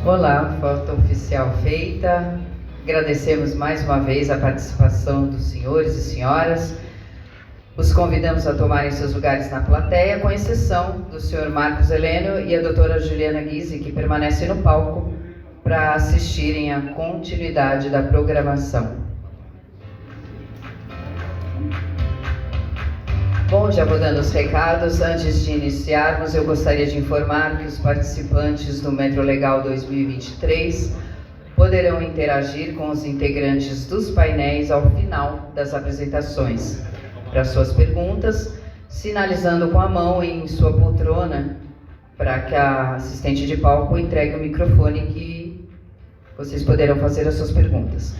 Olá, foto oficial feita. Agradecemos mais uma vez a participação dos senhores e senhoras. Os convidamos a tomarem seus lugares na plateia, com exceção do senhor Marcos Heleno e a doutora Juliana Guise, que permanecem no palco para assistirem à continuidade da programação. Bom, já vou dando os recados. Antes de iniciarmos, eu gostaria de informar que os participantes do Metro Legal 2023 poderão interagir com os integrantes dos painéis ao final das apresentações. Para suas perguntas, sinalizando com a mão em sua poltrona, para que a assistente de palco entregue o microfone que vocês poderão fazer as suas perguntas.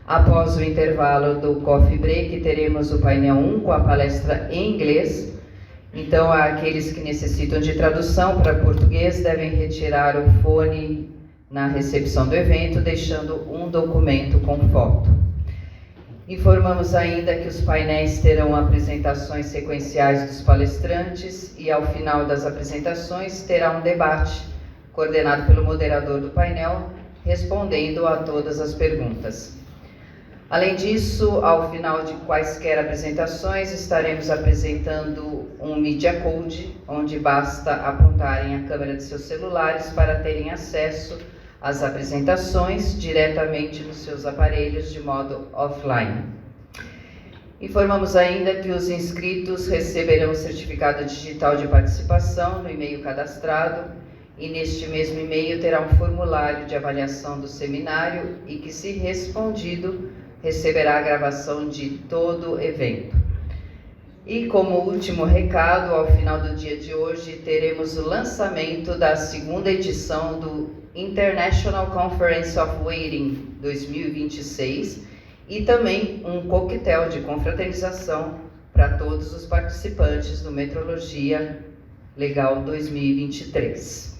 Após o intervalo do coffee break, teremos o painel 1 com a palestra em inglês. Então, aqueles que necessitam de tradução para português devem retirar o fone na recepção do evento, deixando um documento com foto. Informamos ainda que os painéis terão apresentações sequenciais dos palestrantes e, ao final das apresentações, terá um debate coordenado pelo moderador do painel, respondendo a todas as perguntas. Além disso, ao final de quaisquer apresentações, estaremos apresentando um Media Code, onde basta apontarem a câmera de seus celulares para terem acesso às apresentações diretamente nos seus aparelhos de modo offline. Informamos ainda que os inscritos receberão o certificado digital de participação no e-mail cadastrado e neste mesmo e-mail terá um formulário de avaliação do seminário e que, se respondido, receberá a gravação de todo o evento. E como último recado, ao final do dia de hoje, teremos o lançamento da segunda edição do International Conference of Waiting 2026 e também um coquetel de confraternização para todos os participantes do Metrologia Legal 2023.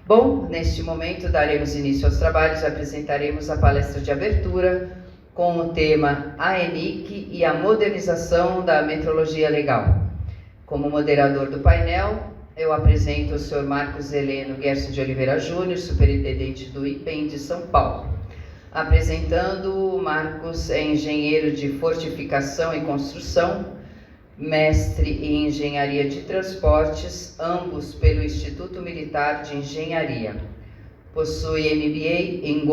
Bom, neste momento daremos início aos trabalhos e apresentaremos a palestra de abertura com o tema A ENIC e a modernização da metrologia legal. Como moderador do painel, eu apresento o Sr. Marcos Heleno Gerson de Oliveira Júnior, superintendente do IPEM de São Paulo. Apresentando, Marcos é engenheiro de fortificação e construção, mestre em engenharia de transportes, ambos pelo Instituto Militar de Engenharia. Possui MBA em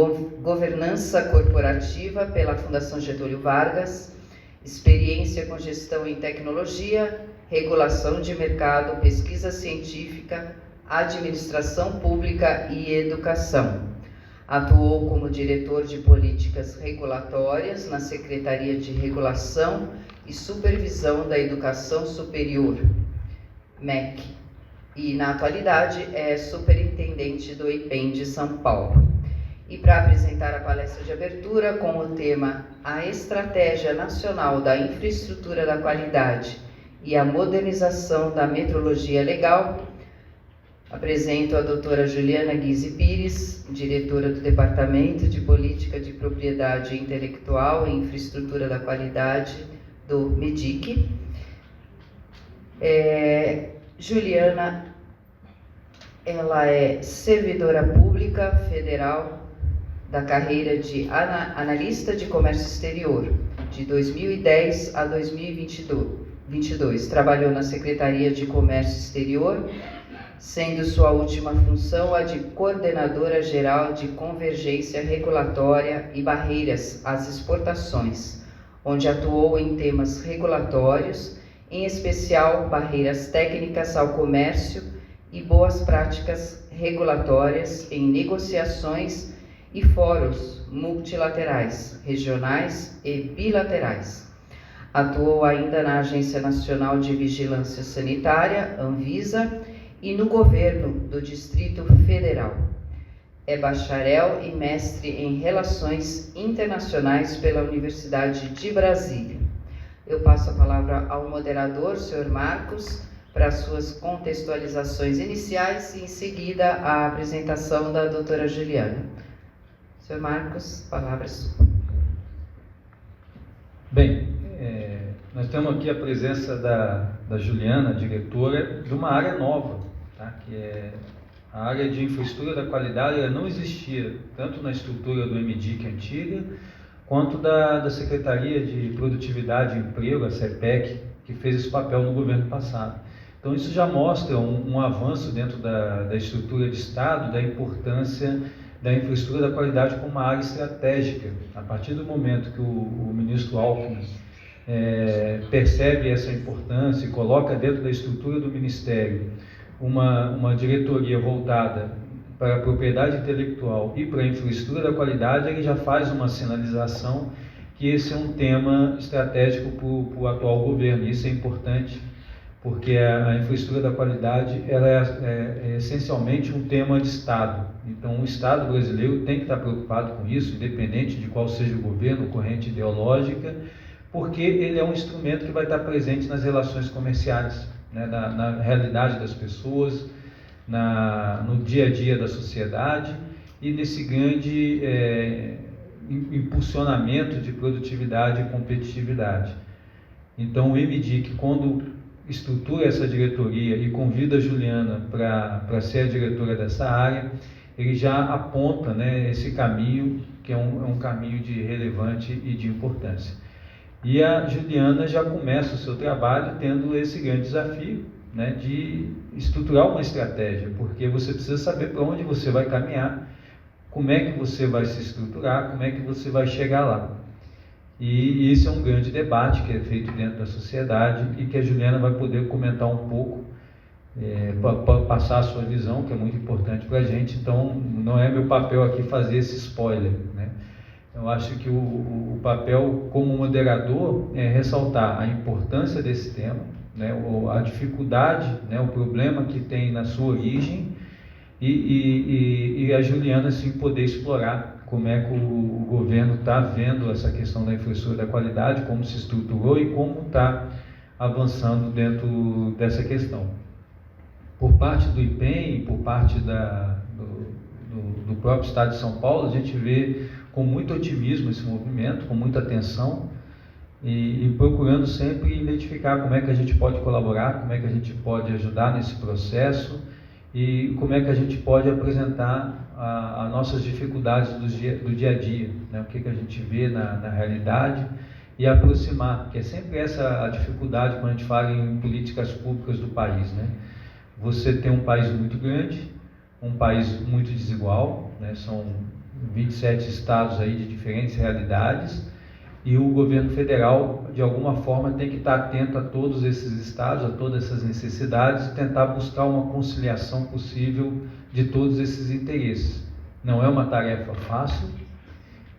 governança corporativa pela Fundação Getúlio Vargas, experiência com gestão em tecnologia, regulação de mercado, pesquisa científica, administração pública e educação. Atuou como diretor de políticas regulatórias na Secretaria de Regulação e Supervisão da Educação Superior, MEC, e na atualidade é superintendente do IPEM de São Paulo. E para apresentar a palestra de abertura com o tema A Estratégia Nacional da Infraestrutura da Qualidade e a Modernização da Metrologia Legal, apresento a doutora Juliana Guise Pires, diretora do Departamento de Política de Propriedade Intelectual e Infraestrutura da Qualidade do MEDIC. Juliana, ela é servidora pública federal da carreira de analista de comércio exterior, de 2010 a 2022. Trabalhou na Secretaria de Comércio Exterior, sendo sua última função a de coordenadora geral de convergência regulatória e barreiras às exportações, onde atuou em temas regulatórios, em especial barreiras técnicas ao comércio e boas práticas regulatórias em negociações e fóruns multilaterais, regionais e bilaterais. Atuou ainda na Agência Nacional de Vigilância Sanitária, Anvisa, e no governo do Distrito Federal. É bacharel e mestre em Relações Internacionais pela Universidade de Brasília. Eu passo a palavra ao moderador, Sr. Marcos, para suas contextualizações iniciais e, em seguida, a apresentação da doutora Juliana. Sr. Marcos, palavra sua. Bem, nós temos aqui a presença da Juliana, diretora de uma área nova, tá? Que é A área de infraestrutura da qualidade ela não existia tanto na estrutura do MDIC antiga, quanto da Secretaria de Produtividade e Emprego, a CEPEC, que fez esse papel no governo passado. Então isso já mostra um avanço dentro da estrutura de Estado, da importância da infraestrutura da qualidade como uma área estratégica. A partir do momento que o ministro Alckmin percebe essa importância e coloca dentro da estrutura do Ministério uma diretoria voltada para a propriedade intelectual e para a infraestrutura da qualidade, ele já faz uma sinalização que esse é um tema estratégico para o atual governo. Isso é importante, porque a infraestrutura da qualidade ela é essencialmente um tema de Estado. Então, o Estado brasileiro tem que estar preocupado com isso, independente de qual seja o governo, corrente ideológica, porque ele é um instrumento que vai estar presente nas relações comerciais, né, na realidade das pessoas, no dia a dia da sociedade e nesse grande impulsionamento de produtividade e competitividade. Então, o MDIC, quando estrutura essa diretoria e convida a Juliana para ser a diretora dessa área, ele já aponta, né, esse caminho, que é um caminho de relevante e de importância. E a Juliana já começa o seu trabalho tendo esse grande desafio, né, de estruturar uma estratégia, porque você precisa saber para onde você vai caminhar, como é que você vai se estruturar, como é que você vai chegar lá. E isso é um grande debate que é feito dentro da sociedade e que a Juliana vai poder comentar um pouco, para passar a sua visão, que é muito importante para a gente. Então, não é meu papel aqui fazer esse spoiler, né? Eu acho que o papel como moderador é ressaltar a importância desse tema, né, a dificuldade, né, o problema que tem na sua origem e a Juliana sim poder explorar como é que o governo está vendo essa questão da infraestrutura da qualidade, como se estruturou e como está avançando dentro dessa questão. Por parte do IPEM e por parte do próprio Estado de São Paulo, a gente vê com muito otimismo esse movimento, com muita atenção e procurando sempre identificar como é que a gente pode colaborar, como é que a gente pode ajudar nesse processo e como é que a gente pode apresentar as nossas dificuldades do dia a dia, né? O que a gente vê na realidade e aproximar, que é sempre essa a dificuldade quando a gente fala em políticas públicas do país, né? Você tem um país muito grande, um país muito desigual, né? São 27 estados aí de diferentes realidades e o governo federal, de alguma forma, tem que estar atento a todos esses estados, a todas essas necessidades e tentar buscar uma conciliação possível de todos esses interesses. Não é uma tarefa fácil,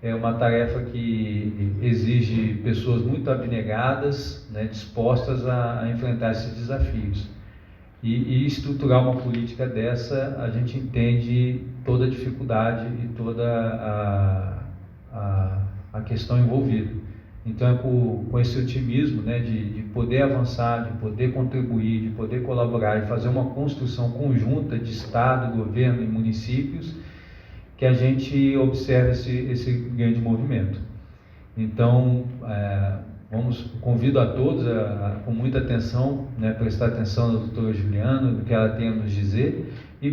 é uma tarefa que exige pessoas muito abnegadas, né, dispostas a enfrentar esses desafios. E estruturar uma política dessa, a gente entende toda a dificuldade e toda a questão envolvida. Então é com esse otimismo, né, de poder avançar, de poder contribuir, de poder colaborar e fazer uma construção conjunta de Estado, governo e municípios, que a gente observa esse grande movimento. Então, convido a todos com muita atenção, né, prestar atenção na doutora Juliana, no que ela tem a nos dizer, e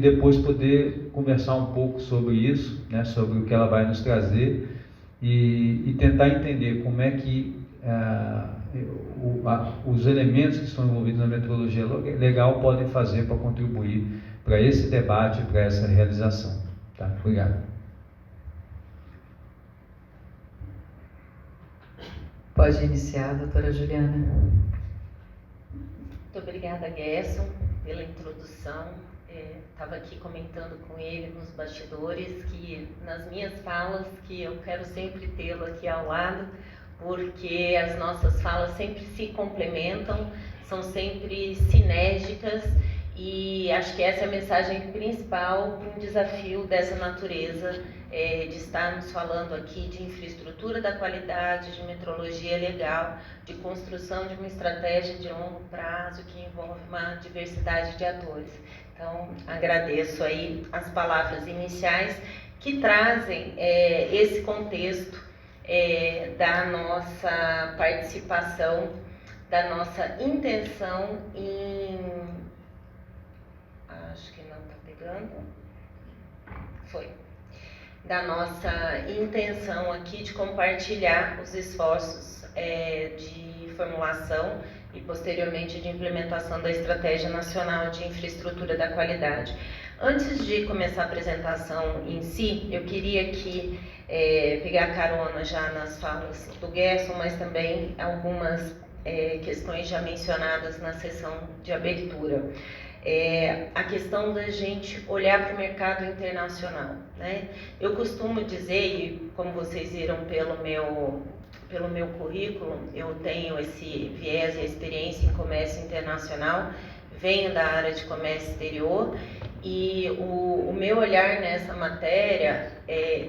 depois poder conversar um pouco sobre isso, né, sobre o que ela vai nos trazer, e tentar entender como é que os elementos que estão envolvidos na metrologia legal podem fazer para contribuir para esse debate, para essa realização. Tá? Obrigado. Pode iniciar, doutora Juliana. Muito obrigada, Gerson, pela introdução. Estava aqui comentando com ele nos bastidores que nas minhas falas, que eu quero sempre tê-lo aqui ao lado, porque as nossas falas sempre se complementam, são sempre sinérgicas e acho que essa é a mensagem principal para um desafio dessa natureza, de estarmos falando aqui de infraestrutura da qualidade, de metrologia legal, de construção de uma estratégia de longo prazo que envolve uma diversidade de atores. Então, agradeço aí as palavras iniciais que trazem esse contexto da nossa participação, da nossa intenção em Acho que não está pegando. Foi. Da nossa intenção aqui de compartilhar os esforços de formulação e posteriormente de implementação da Estratégia Nacional de Infraestrutura da Qualidade. Antes de começar a apresentação em si, eu queria aqui pegar carona já nas falas do Gerson, mas também algumas questões já mencionadas na sessão de abertura. A questão da gente olhar para o mercado internacional, né? Eu costumo dizer, e como vocês viram pelo meu currículo, eu tenho esse viés e experiência em comércio internacional, venho da área de comércio exterior, e o meu olhar nessa matéria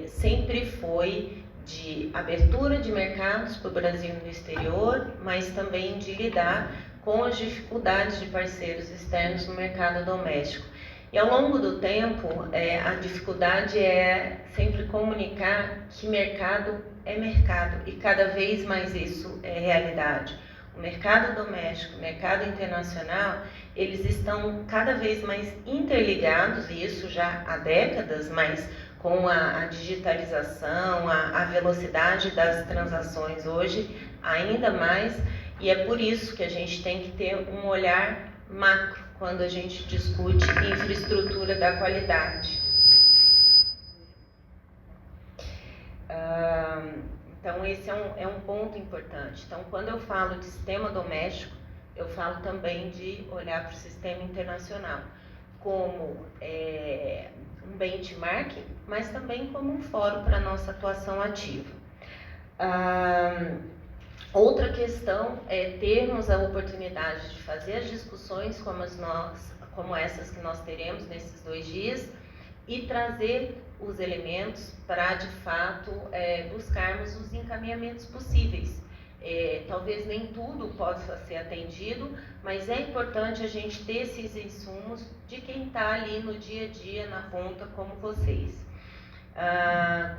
sempre foi de abertura de mercados para o Brasil no exterior, mas também de lidar com as dificuldades de parceiros externos no mercado doméstico. E ao longo do tempo, a dificuldade é sempre comunicar que mercado é mercado, e cada vez mais isso é realidade. O mercado doméstico, o mercado internacional, eles estão cada vez mais interligados, e isso já há décadas, mas com a digitalização, a velocidade das transações hoje, ainda mais, e é por isso que a gente tem que ter um olhar macro quando a gente discute infraestrutura da qualidade. Então, esse é um ponto importante. Então, quando eu falo de sistema doméstico, eu falo também de olhar para o sistema internacional como um benchmark, mas também como um fórum para a nossa atuação ativa. Outra questão é termos a oportunidade de fazer as discussões como essas que nós teremos nesses 2 dias e trazer os elementos para, de fato, buscarmos os encaminhamentos possíveis. Talvez nem tudo possa ser atendido, mas é importante a gente ter esses insumos de quem está ali no dia a dia, na ponta, como vocês.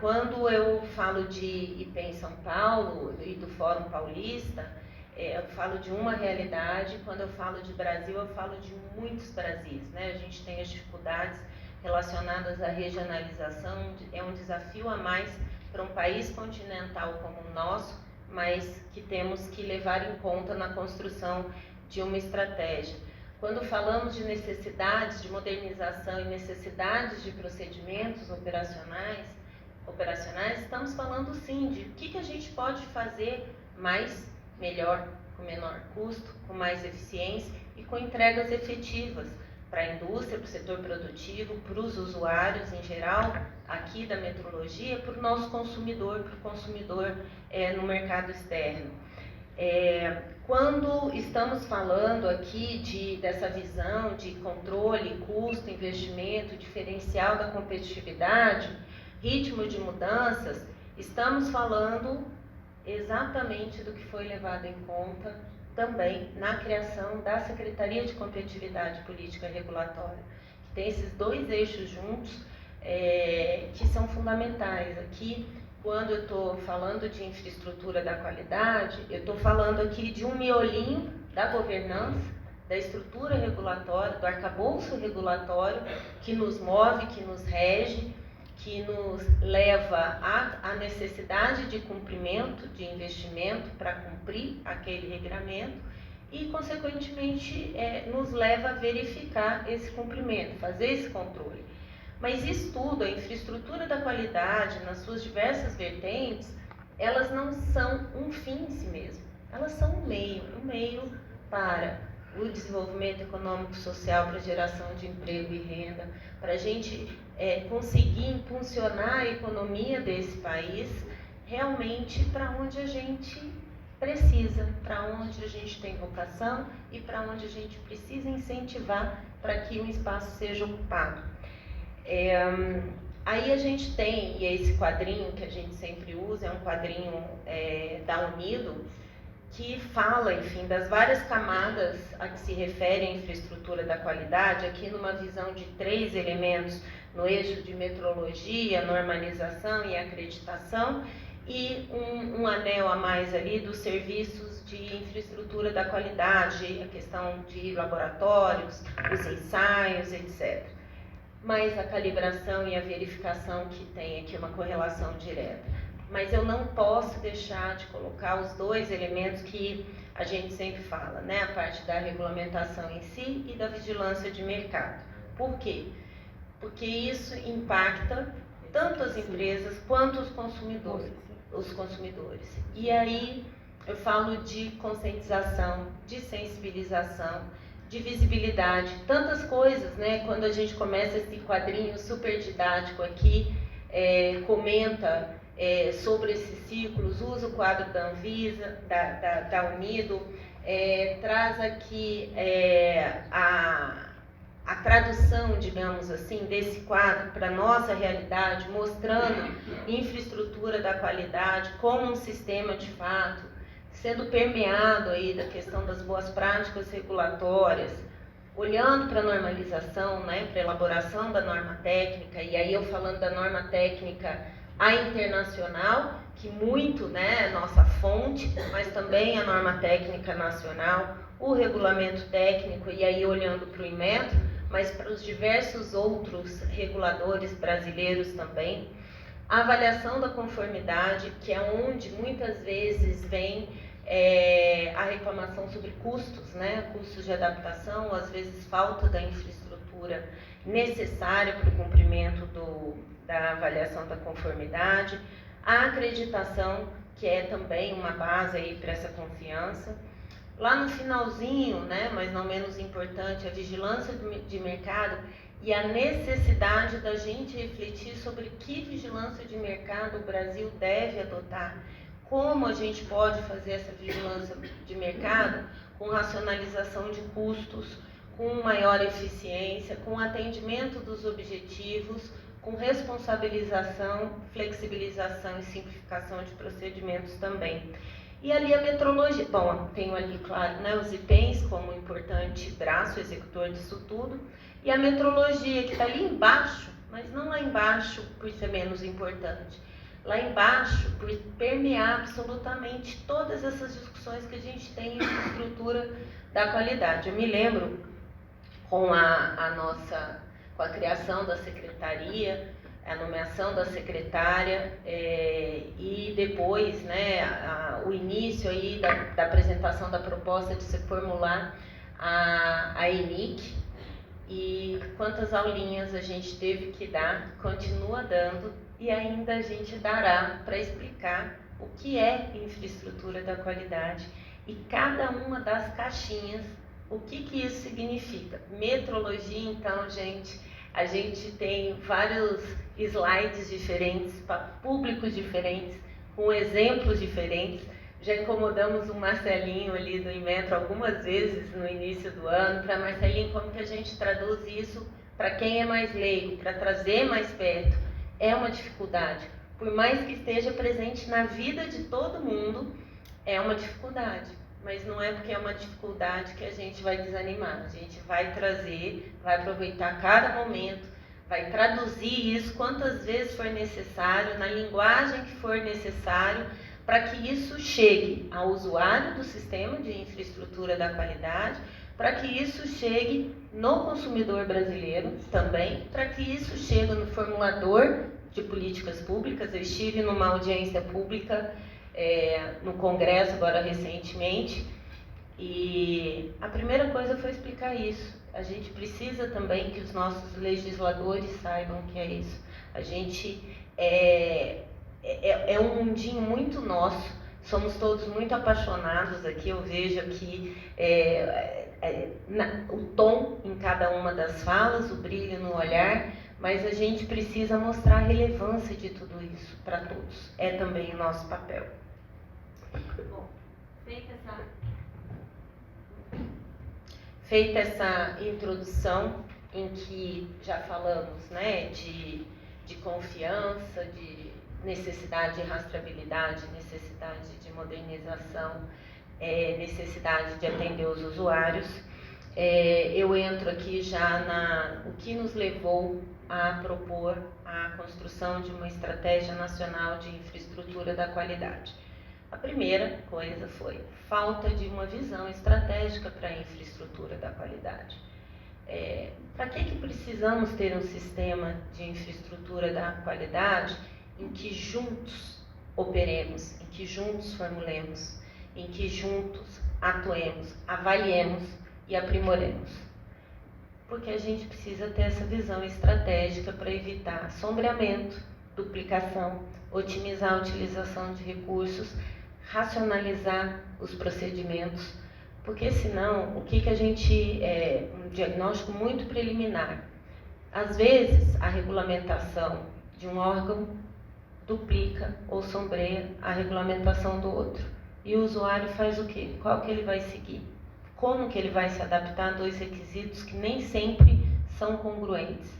Quando eu falo de IPEM São Paulo e do Fórum Paulista, eu falo de uma realidade. Quando eu falo de Brasil, eu falo de muitos Brasis, né? A gente tem as dificuldades relacionadas à regionalização, é um desafio a mais para um país continental como o nosso, mas que temos que levar em conta na construção de uma estratégia. Quando falamos de necessidades de modernização e necessidades de procedimentos operacionais, estamos falando sim de o que a gente pode fazer mais, melhor, com menor custo, com mais eficiência e com entregas efetivas para a indústria, para o setor produtivo, para os usuários em geral, aqui da metrologia, para o nosso consumidor, para o consumidor no mercado externo. Quando estamos falando aqui dessa visão de controle, custo, investimento, diferencial da competitividade, ritmo de mudanças, estamos falando exatamente do que foi levado em conta também na criação da Secretaria de Competitividade Política e Regulatória, que tem esses 2 eixos juntos que são fundamentais. Aqui, quando eu estou falando de infraestrutura da qualidade, eu estou falando aqui de um miolinho da governança, da estrutura regulatória, do arcabouço regulatório que nos move, que nos rege, que nos leva à necessidade de cumprimento, de investimento para cumprir aquele regramento e, consequentemente, nos leva a verificar esse cumprimento, fazer esse controle. Mas isso tudo, a infraestrutura da qualidade, nas suas diversas vertentes, elas não são um fim em si mesmo, elas são um meio para o desenvolvimento econômico e social, para a geração de emprego e renda, para a gente conseguir impulsionar a economia desse país realmente para onde a gente precisa, para onde a gente tem vocação e para onde a gente precisa incentivar para que um espaço seja ocupado. Aí a gente tem, e é esse quadrinho que a gente sempre usa, é um quadrinho da Unido, que fala, enfim, das várias camadas a que se refere a infraestrutura da qualidade, aqui numa visão de 3 elementos no eixo de metrologia, normalização e acreditação, e um anel a mais ali dos serviços de infraestrutura da qualidade, a questão de laboratórios, os ensaios, etc. Mas a calibração e a verificação que tem aqui uma correlação direta. Mas eu não posso deixar de colocar os dois elementos que a gente sempre fala, né? A parte da regulamentação em si e da vigilância de mercado. Por quê? Porque isso impacta tanto as empresas quanto os consumidores. E aí eu falo de conscientização, de sensibilização, de visibilidade, tantas coisas, né? Quando a gente começa esse quadrinho super didático aqui, comenta sobre esses ciclos, usa o quadro da Anvisa, da Unido, traz aqui a tradução, digamos assim, desse quadro para a nossa realidade, mostrando infraestrutura da qualidade como um sistema de fato, sendo permeado aí da questão das boas práticas regulatórias, olhando para a normalização, né, para a elaboração da norma técnica, e aí eu falando da norma técnica a internacional, que muito, né, é nossa fonte, mas também a norma técnica nacional, o regulamento técnico, e aí olhando para o Inmetro, mas para os diversos outros reguladores brasileiros também. A avaliação da conformidade, que é onde muitas vezes vem a reclamação sobre custos, né? Custos de adaptação, às vezes falta da infraestrutura necessária para o cumprimento da avaliação da conformidade. A acreditação, que é também uma base aí para essa confiança. Lá no finalzinho, né, mas não menos importante, a vigilância de mercado e a necessidade da gente refletir sobre que vigilância de mercado o Brasil deve adotar. Como a gente pode fazer essa vigilância de mercado com racionalização de custos, com maior eficiência, com atendimento dos objetivos, com responsabilização, flexibilização e simplificação de procedimentos também. E ali a metrologia, bom, tenho ali, claro, né, os IPENs como importante braço executor disso tudo, e a metrologia que está ali embaixo, mas não lá embaixo por ser menos importante, lá embaixo por permear absolutamente todas essas discussões que a gente tem em infraestrutura da qualidade. Eu me lembro com com a criação da secretaria, a nomeação da secretária e depois, né, o início aí da apresentação da proposta de se formular a ENIC, e quantas aulinhas a gente teve que dar, continua dando e ainda a gente dará para explicar o que é infraestrutura da qualidade e cada uma das caixinhas, o que isso significa. Metrologia, então, gente, a gente tem vários slides diferentes, para públicos diferentes, com exemplos diferentes. Já incomodamos o Marcelinho ali do Inmetro algumas vezes no início do ano. Para Marcelinho, como que a gente traduz isso para quem é mais leigo, para trazer mais perto? É uma dificuldade. Por mais que esteja presente na vida de todo mundo, é uma dificuldade. Mas não é porque é uma dificuldade que a gente vai desanimar. A gente vai trazer, vai aproveitar cada momento, vai traduzir isso quantas vezes for necessário, na linguagem que for necessário, para que isso chegue ao usuário do sistema de infraestrutura da qualidade, para que isso chegue no consumidor brasileiro também, para que isso chegue no formulador de políticas públicas. Eu estive numa audiência pública no Congresso agora recentemente, e a primeira coisa foi explicar isso. A gente precisa também que os nossos legisladores saibam que é isso. A gente é um mundinho muito nosso, somos todos muito apaixonados aqui. Eu vejo aqui o tom em cada uma das falas, o brilho no olhar, mas a gente precisa mostrar a relevância de tudo isso para todos. É também o nosso papel. Bom, feita essa introdução em que já falamos, né, de confiança, de necessidade de rastreabilidade, necessidade de modernização, necessidade de atender os usuários, eu entro aqui já o que nos levou a propor a construção de uma estratégia nacional de infraestrutura da qualidade. A primeira coisa foi falta de uma visão estratégica para a infraestrutura da qualidade. Para que precisamos ter um sistema de infraestrutura da qualidade em que juntos operemos, em que juntos formulemos, em que juntos atuemos, avaliemos e aprimoremos? Porque a gente precisa ter essa visão estratégica para evitar sombreamento, duplicação, otimizar a utilização de recursos, racionalizar os procedimentos, porque senão o que a gente um diagnóstico muito preliminar. Às vezes a regulamentação de um órgão duplica ou sombreia a regulamentação do outro. E o usuário faz o quê? Qual que ele vai seguir? Como que ele vai se adaptar a dois requisitos que nem sempre são congruentes?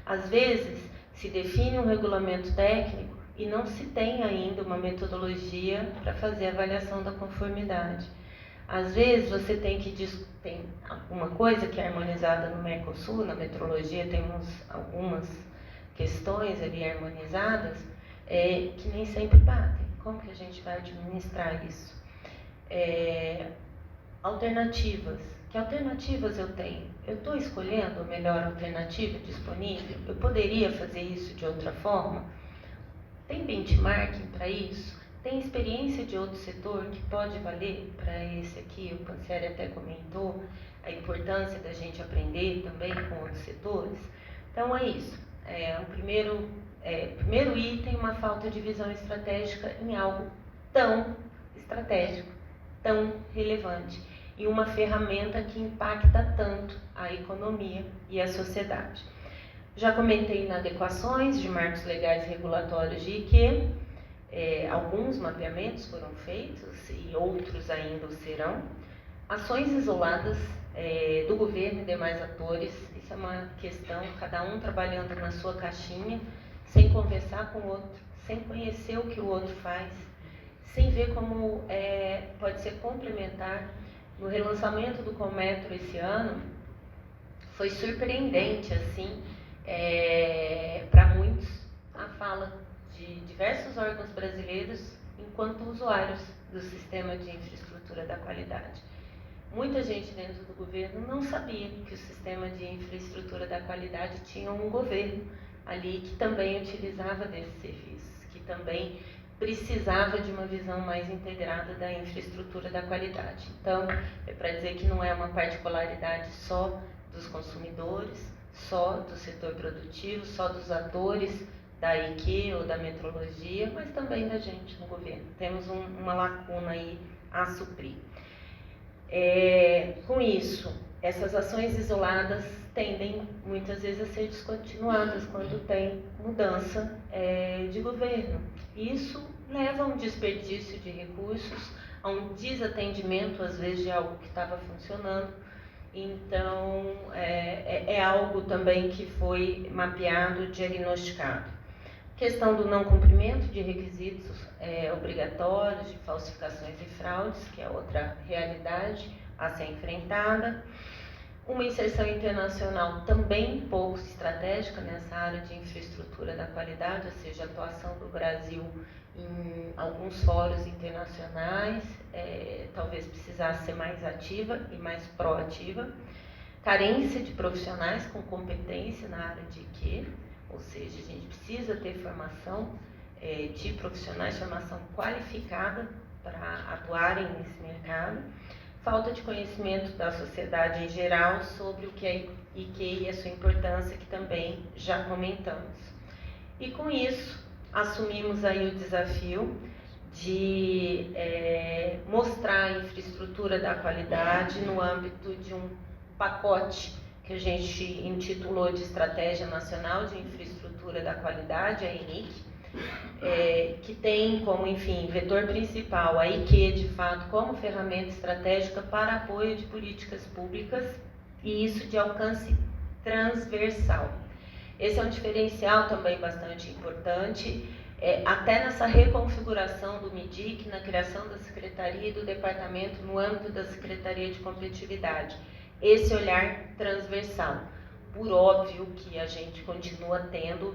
Às vezes se define um regulamento técnico e não se tem ainda uma metodologia para fazer a avaliação da conformidade. Às vezes você tem alguma coisa que é harmonizada no Mercosul, na metrologia tem algumas questões ali harmonizadas que nem sempre batem. Como que a gente vai administrar isso? Alternativas. Que alternativas eu tenho? Eu estou escolhendo a melhor alternativa disponível? Eu poderia fazer isso de outra forma? Tem benchmarking para isso? Tem experiência de outro setor que pode valer para esse aqui? O Pansieri até comentou a importância da gente aprender também com outros setores. Então é isso. O primeiro item, uma falta de visão estratégica em algo tão estratégico, tão relevante, e uma ferramenta que impacta tanto a economia e a sociedade. Já comentei nas adequações de marcos legais e regulatórios de IQ, alguns mapeamentos foram feitos e outros ainda o serão. Ações isoladas do governo e demais atores, isso é uma questão, cada um trabalhando na sua caixinha, sem conversar com o outro, sem conhecer o que o outro faz, sem ver como pode ser complementar. No relançamento do Cometro esse ano, foi surpreendente, assim, para muitos, a fala de diversos órgãos brasileiros enquanto usuários do sistema de infraestrutura da qualidade. Muita gente dentro do governo não sabia que o sistema de infraestrutura da qualidade tinha um governo ali que também utilizava desse serviço, que também precisava de uma visão mais integrada da infraestrutura da qualidade. Então, para dizer que não é uma particularidade só dos consumidores, só do setor produtivo, só dos atores da IQ ou da metrologia, mas também da gente no governo. Temos uma lacuna aí a suprir. Com isso, essas ações isoladas tendem muitas vezes a ser descontinuadas quando tem mudança de governo. Isso leva a um desperdício de recursos, a um desatendimento, às vezes, de algo que estava funcionando. Então, é algo também que foi mapeado, diagnosticado. Questão do não cumprimento de requisitos obrigatórios, de falsificações e fraudes, que é outra realidade a ser enfrentada. Uma inserção internacional também pouco estratégica nessa área de infraestrutura da qualidade, ou seja, a atuação do Brasil em alguns fóruns internacionais, talvez precisasse ser mais ativa e mais proativa. Carência de profissionais com competência na área de IQ, ou seja, a gente precisa ter formação de profissionais, formação qualificada para atuarem nesse mercado. Falta de conhecimento da sociedade em geral sobre o que é IQ e a sua importância, que também já comentamos. E com isso, assumimos aí o desafio de mostrar a infraestrutura da qualidade no âmbito de um pacote que a gente intitulou de Estratégia Nacional de Infraestrutura da Qualidade, a ENIC, que tem como, enfim, vetor principal a IQ, de fato, como ferramenta estratégica para apoio de políticas públicas, e isso de alcance transversal. Esse é um diferencial também bastante importante, até nessa reconfiguração do MIDIC, na criação da Secretaria e do Departamento no âmbito da Secretaria de Competitividade. Esse olhar transversal. por óbvio que a gente continua tendo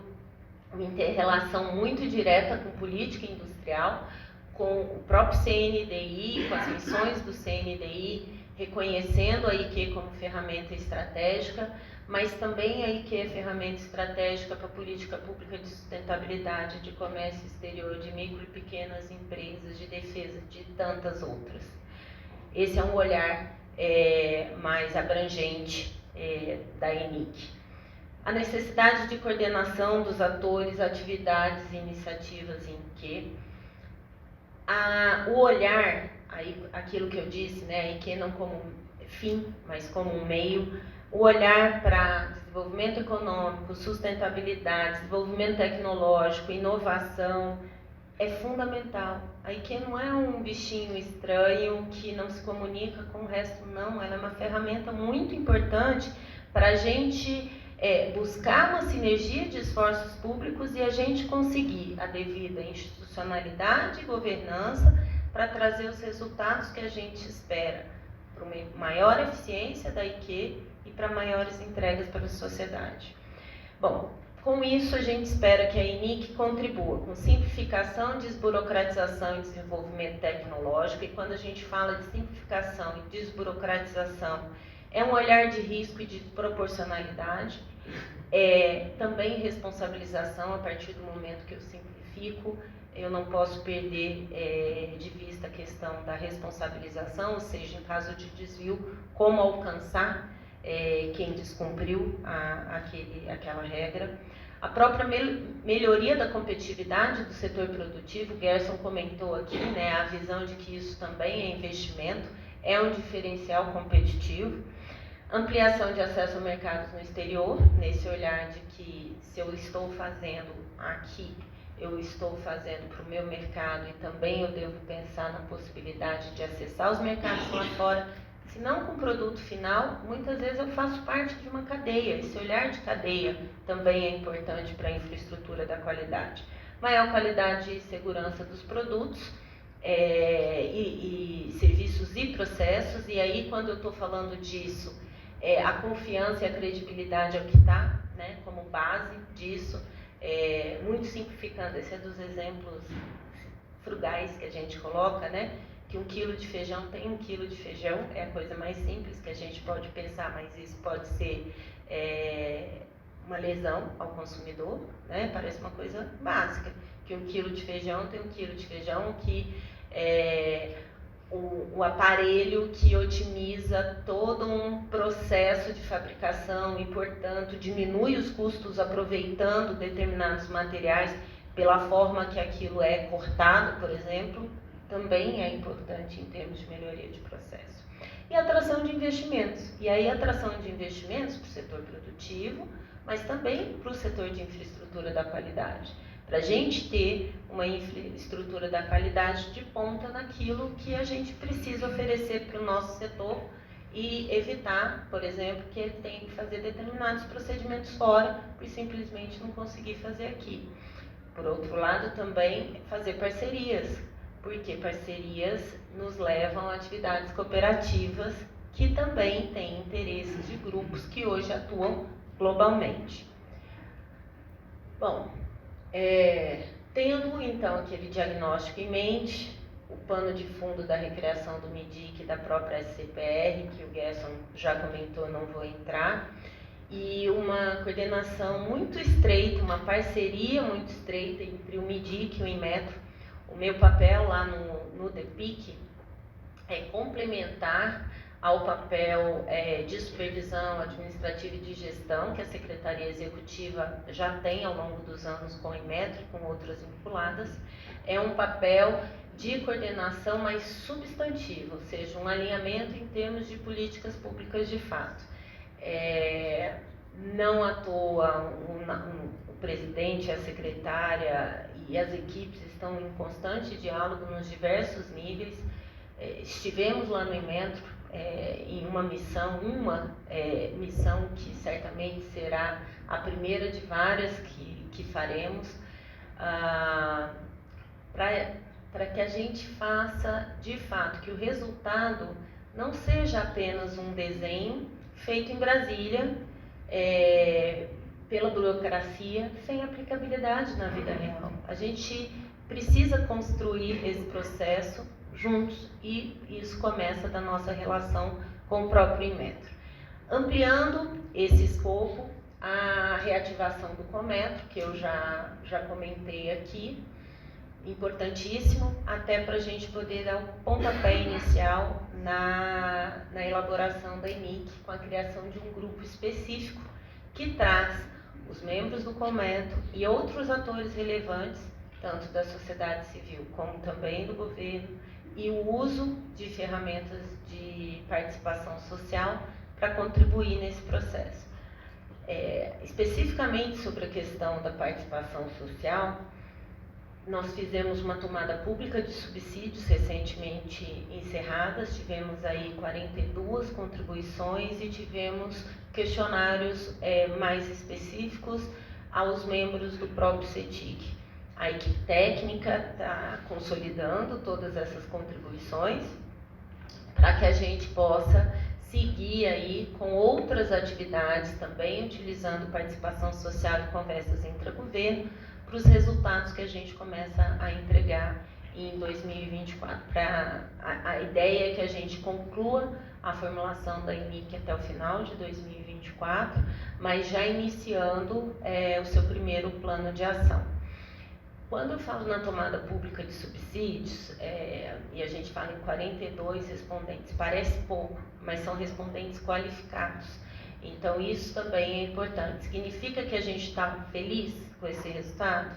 uma inter-relação muito direta com política industrial, com o próprio CNDI, com as missões do CNDI, reconhecendo a IQ como ferramenta estratégica, mas também a IQ é ferramenta estratégica para a política pública de sustentabilidade, de comércio exterior, de micro e pequenas empresas, de defesa, de tantas outras. Esse é um olhar mais abrangente da ENIC. A necessidade de coordenação dos atores, atividades e iniciativas em que o olhar, aí, aquilo que eu disse, né, e que não como fim, mas como um meio, o olhar para desenvolvimento econômico, sustentabilidade, desenvolvimento tecnológico, inovação, é fundamental. A IQ não é um bichinho estranho que não se comunica com o resto, não. Ela é uma ferramenta muito importante para a gente buscar uma sinergia de esforços públicos e a gente conseguir a devida institucionalidade e governança para trazer os resultados que a gente espera para uma maior eficiência da IQ e para maiores entregas para a sociedade. Bom, com isso a gente espera que a ENIC contribua com simplificação, desburocratização e desenvolvimento tecnológico, e quando a gente fala de simplificação e desburocratização, é um olhar de risco e de proporcionalidade, também responsabilização a partir do momento que eu simplifico. Eu não posso perder de vista a questão da responsabilização, ou seja, em caso de desvio, como alcançar quem descumpriu aquela regra. A própria melhoria da competitividade do setor produtivo, o Gerson comentou aqui, né, a visão de que isso também é investimento, é um diferencial competitivo. Ampliação de acesso a mercados no exterior, nesse olhar de que se eu estou fazendo aqui, eu estou fazendo para o meu mercado e também eu devo pensar na possibilidade de acessar os mercados lá fora. Se não com o produto final, muitas vezes eu faço parte de uma cadeia. Esse olhar de cadeia também é importante para a infraestrutura da qualidade. Maior qualidade e segurança dos produtos e serviços e processos. E aí, quando eu estou falando disso, a confiança e a credibilidade é o que está, né, como base disso. Muito simplificando, esse é dos exemplos frugais que a gente coloca, né? Que 1 quilo de feijão tem 1 quilo de feijão, é a coisa mais simples que a gente pode pensar, mas isso pode ser uma lesão ao consumidor, né? Parece uma coisa básica, que 1 quilo de feijão tem 1 quilo de feijão, que o aparelho que otimiza todo um processo de fabricação e, portanto, diminui os custos aproveitando determinados materiais pela forma que aquilo é cortado, por exemplo, também é importante em termos de melhoria de processo. E atração de investimentos. E aí, atração de investimentos para o setor produtivo, mas também para o setor de infraestrutura da qualidade. Para a gente ter uma infraestrutura da qualidade de ponta naquilo que a gente precisa oferecer para o nosso setor e evitar, por exemplo, que ele tenha que fazer determinados procedimentos fora por simplesmente não conseguir fazer aqui. Por outro lado, também fazer parcerias, porque parcerias nos levam a atividades cooperativas que também têm interesses de grupos que hoje atuam globalmente. Bom, tendo então aquele diagnóstico em mente, o pano de fundo da recriação do MIDIC e da própria SCPR, que o Gerson já comentou, não vou entrar, e uma coordenação muito estreita, uma parceria muito estreita entre o MIDIC e o Inmetro. O meu papel lá no DEPIC é complementar ao papel de supervisão administrativa e de gestão que a Secretaria Executiva já tem ao longo dos anos com o Inmetro e com outras vinculadas. É um papel de coordenação mais substantivo, ou seja, um alinhamento em termos de políticas públicas de fato. Não à toa o presidente, a secretária e as equipes estão em constante diálogo nos diversos níveis. Estivemos lá no Inmetro em uma missão que certamente será a primeira de várias que faremos, para que a gente faça de fato que o resultado não seja apenas um desenho feito em Brasília, pela burocracia, sem aplicabilidade na vida real. A gente precisa construir esse processo juntos e isso começa da nossa relação com o próprio Inmetro. Ampliando esse escopo, a reativação do Cometro, que eu já comentei aqui, importantíssimo, até para a gente poder dar o pontapé inicial na elaboração da ENIC, com a criação de um grupo específico que traz os membros do Cometro e outros atores relevantes, tanto da sociedade civil como também do governo, e o uso de ferramentas de participação social para contribuir nesse processo. Especificamente sobre a questão da participação social, nós fizemos uma tomada pública de subsídios recentemente encerradas, tivemos aí 42 contribuições e tivemos questionários mais específicos aos membros do próprio CETIC. A equipe técnica está consolidando todas essas contribuições para que a gente possa seguir aí com outras atividades também, utilizando participação social e conversas intragoverno, para os resultados que a gente começa a entregar em 2024. A ideia é que a gente conclua a formulação da ENIC até o final de 2024, mas já iniciando o seu primeiro plano de ação. Quando eu falo na tomada pública de subsídios, e a gente fala em 42 respondentes, parece pouco, mas são respondentes qualificados. Então, isso também é importante. Significa que a gente está feliz com esse resultado?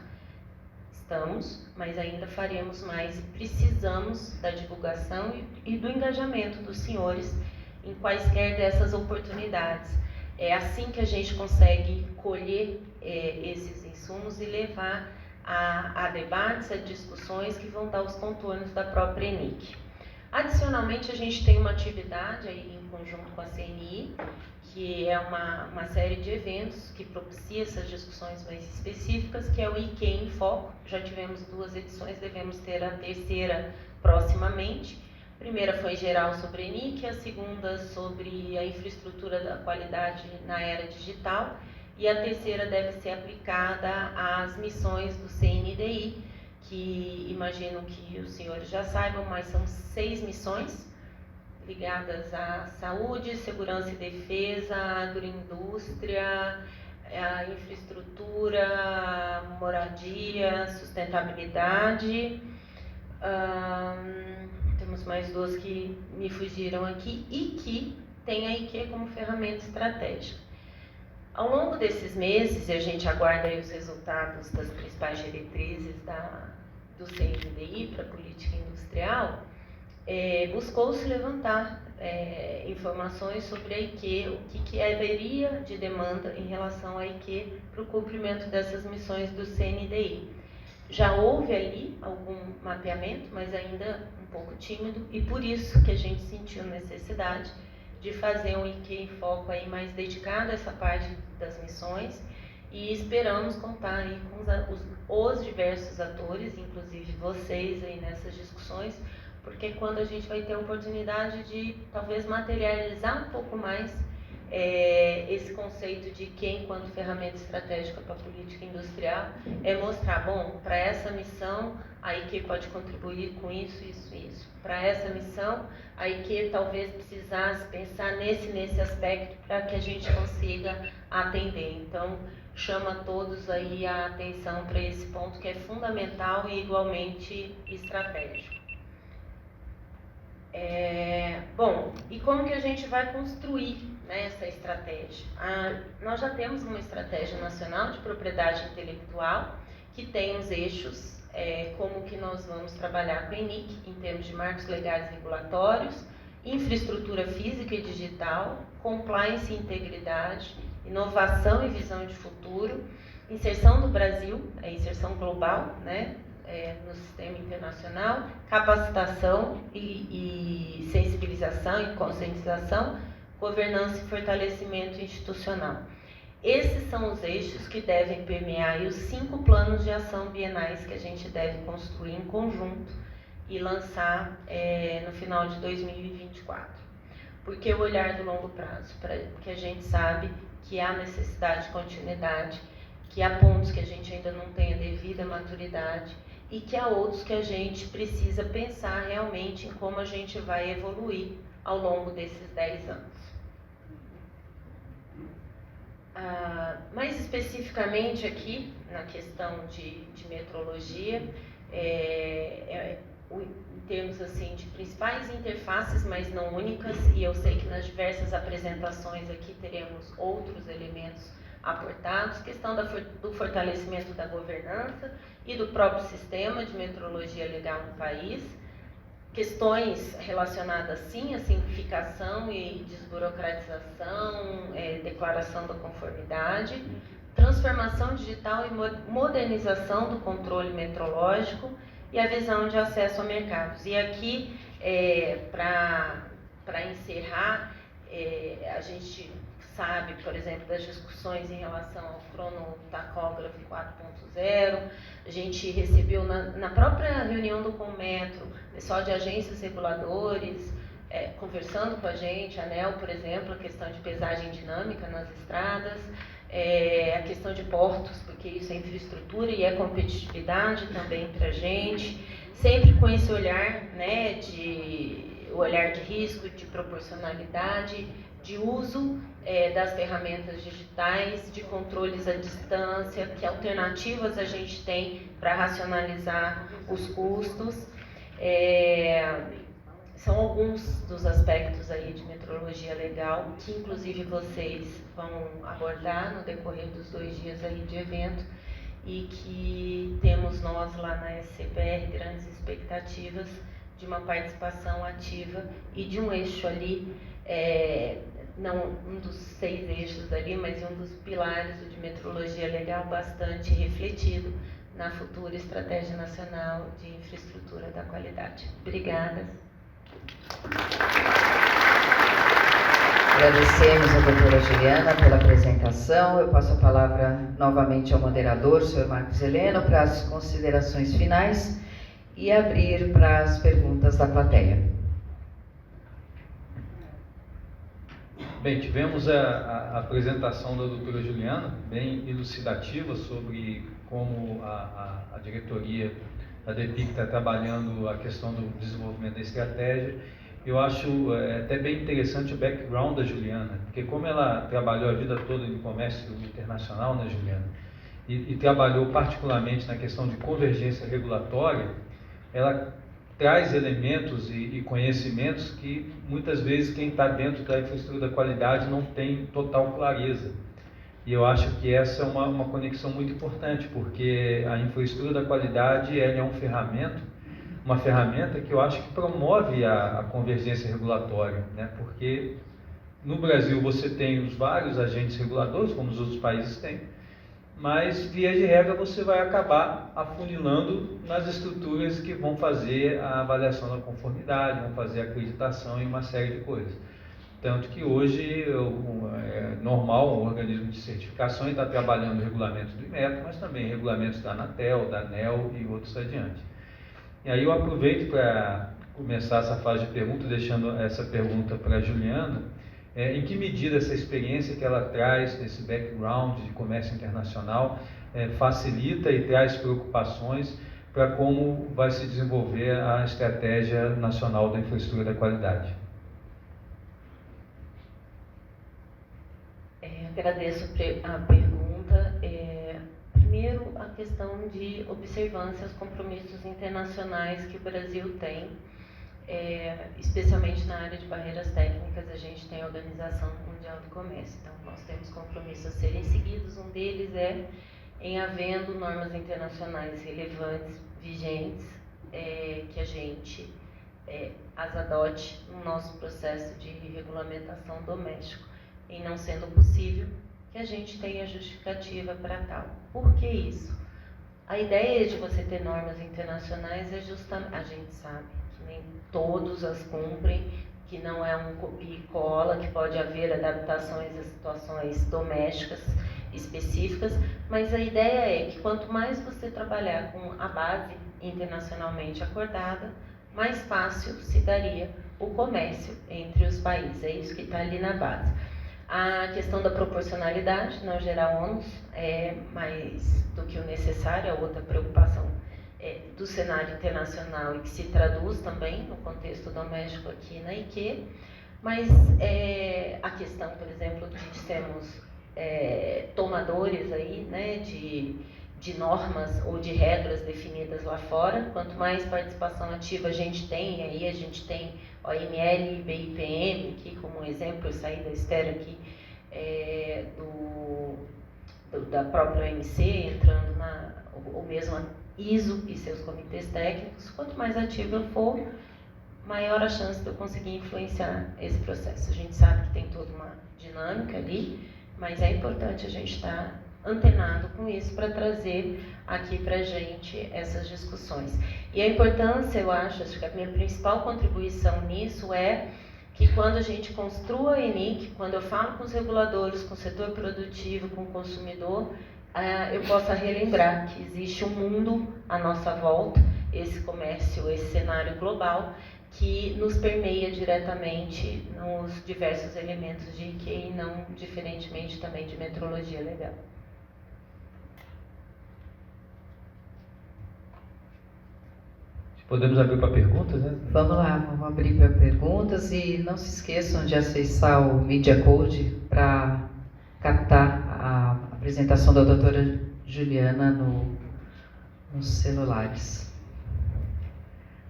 Estamos, mas ainda faremos mais e precisamos da divulgação e do engajamento dos senhores em quaisquer dessas oportunidades. É assim que a gente consegue colher esses insumos e levar a debates, a discussões que vão dar os contornos da própria ENIC. Adicionalmente, a gente tem uma atividade aí em conjunto com a CNI, que é uma série de eventos que propicia essas discussões mais específicas, que é o IQ em Foco. Já tivemos 2 edições, devemos ter a terceira proximamente. A primeira foi geral sobre a ENIC, a segunda sobre a infraestrutura da qualidade na era digital, e a terceira deve ser aplicada às missões do CNDI, que imagino que os senhores já saibam, mas são 6 missões ligadas à saúde, segurança e defesa, agroindústria, a infraestrutura, moradia, sustentabilidade. Temos mais 2 que me fugiram aqui e que tem a IQ como ferramenta estratégica. Ao longo desses meses, e a gente aguarda aí os resultados das principais diretrizes do CNDI para a política industrial, buscou-se levantar informações sobre a IQ, o que haveria de demanda em relação à IQ para o cumprimento dessas missões do CNDI. Já houve ali algum mapeamento, mas ainda um pouco tímido, e por isso que a gente sentiu necessidade de fazer um IQ em Foco aí mais dedicado a essa parte das missões, e esperamos contar aí com os diversos atores, inclusive vocês aí nessas discussões, porque quando a gente vai ter a oportunidade de talvez materializar um pouco mais esse conceito de que, enquanto ferramenta estratégica para a política industrial, mostrar, bom, para essa missão a IQ pode contribuir com isso, isso, isso. Para essa missão, a IQ talvez precisasse pensar nesse aspecto para que a gente consiga atender. Então, chama todos aí a atenção para esse ponto que é fundamental e igualmente estratégico. Bom, e como que a gente vai construir, né, essa estratégia? Nós já temos uma estratégia nacional de propriedade intelectual que tem os eixos, como que nós vamos trabalhar com a ENIC em termos de marcos legais e regulatórios, infraestrutura física e digital, compliance e integridade, inovação e visão de futuro, inserção do Brasil, inserção global, né, no sistema internacional, capacitação e sensibilização e conscientização, governança e fortalecimento institucional. Esses são os eixos que devem permear aí os 5 planos de ação bienais que a gente deve construir em conjunto e lançar no final de 2024. Porque o olhar do longo prazo, porque a gente sabe que há necessidade de continuidade, que há pontos que a gente ainda não tem a devida maturidade e que há outros que a gente precisa pensar realmente em como a gente vai evoluir ao longo desses 10 anos. Mais especificamente aqui, na questão de metrologia, em termos assim, de principais interfaces, mas não únicas, e eu sei que nas diversas apresentações aqui teremos outros elementos aportados, questão do fortalecimento da governança e do próprio sistema de metrologia legal no país, questões relacionadas sim à simplificação e desburocratização, declaração da conformidade, transformação digital e modernização do controle metrológico e a visão de acesso a mercados. E aqui, para encerrar, a gente sabe, por exemplo, das discussões em relação ao cronotacógrafo 4.0, a gente recebeu na própria reunião do Conmetro, pessoal de agências reguladores, conversando com a gente, a ANEEL, por exemplo, a questão de pesagem dinâmica nas estradas, a questão de portos, porque isso é infraestrutura e é competitividade também para a gente, sempre com esse olhar, né, o olhar de risco, de proporcionalidade, de uso das ferramentas digitais, de controles à distância, que alternativas a gente tem para racionalizar os custos. São alguns dos aspectos aí de metrologia legal que inclusive vocês vão abordar no decorrer dos 2 dias aí de evento e que temos nós lá na SCPR grandes expectativas de uma participação ativa e de um eixo ali, não um dos 6 eixos ali, mas um dos pilares de metrologia legal bastante refletido na futura Estratégia Nacional de Infraestrutura da Qualidade. Obrigada. Agradecemos a doutora Juliana pela apresentação. Eu passo a palavra novamente ao moderador, senhor Marcos Heleno, para as considerações finais e abrir para as perguntas da plateia. Bem, tivemos a apresentação da doutora Juliana, bem elucidativa sobre como a diretoria da DEPIC está trabalhando a questão do desenvolvimento da estratégia. Eu acho até bem interessante o background da Juliana, porque como ela trabalhou a vida toda no comércio internacional, né, Juliana, e trabalhou particularmente na questão de convergência regulatória, ela traz elementos e conhecimentos que muitas vezes quem está dentro da infraestrutura da qualidade não tem total clareza. E eu acho que essa é uma conexão muito importante, porque a infraestrutura da qualidade ela é uma ferramenta que eu acho que promove a convergência regulatória, né? Porque no Brasil você tem os vários agentes reguladores, como os outros países têm, mas via de regra você vai acabar afunilando nas estruturas que vão fazer a avaliação da conformidade, vão fazer a acreditação e uma série de coisas. Tanto que hoje é normal o organismo de certificação está trabalhando regulamentos do IMETRO, mas também regulamentos da Anatel, da ANEEL e outros adiante. E aí eu aproveito para começar essa fase de pergunta, deixando essa pergunta para a Juliana. Em que medida essa experiência que ela traz, esse background de comércio internacional, facilita e traz preocupações para como vai se desenvolver a Estratégia Nacional da Infraestrutura da Qualidade? Agradeço a pergunta. Primeiro, a questão de observância aos compromissos internacionais que o Brasil tem, especialmente na área de barreiras técnicas. A gente tem a Organização Mundial do Comércio, então nós temos compromissos a serem seguidos. Um deles é em havendo normas internacionais relevantes, vigentes, que a gente as adote no nosso processo de regulamentação doméstico. E não sendo possível, que a gente tenha justificativa para tal. Por que isso? A ideia de você ter normas internacionais é justamente, a gente sabe que nem todos as cumprem, que não é um copia e cola, que pode haver adaptações a situações domésticas específicas, mas a ideia é que quanto mais você trabalhar com a base internacionalmente acordada, mais fácil se daria o comércio entre os países. É isso que está ali na base. A questão da proporcionalidade não gerar ônus é mais do que o necessário, é outra preocupação do cenário internacional e que se traduz também no contexto doméstico aqui na IQ. Mas a questão, por exemplo, de sermos tomadores aí, né, de normas ou de regras definidas lá fora, quanto mais participação ativa a gente tem, aí a gente tem OML e BIPM aqui como exemplo, eu saí da Esther aqui, da própria OMC, entrando ou mesmo a ISO e seus comitês técnicos. Quanto mais ativo eu for, maior a chance de eu conseguir influenciar esse processo. A gente sabe que tem toda uma dinâmica ali, mas é importante a gente estar antenado com isso para trazer aqui para a gente essas discussões. E a importância, eu acho que a minha principal contribuição nisso é que quando a gente construa a ENIC, quando eu falo com os reguladores, com o setor produtivo, com o consumidor, eu possa relembrar que existe um mundo à nossa volta, esse comércio, esse cenário global, que nos permeia diretamente nos diversos elementos de IQ e não diferentemente também de metrologia legal. Podemos abrir para perguntas, né? Vamos lá, vamos abrir para perguntas e não se esqueçam de acessar o Media Code para captar a apresentação da doutora Juliana nos celulares.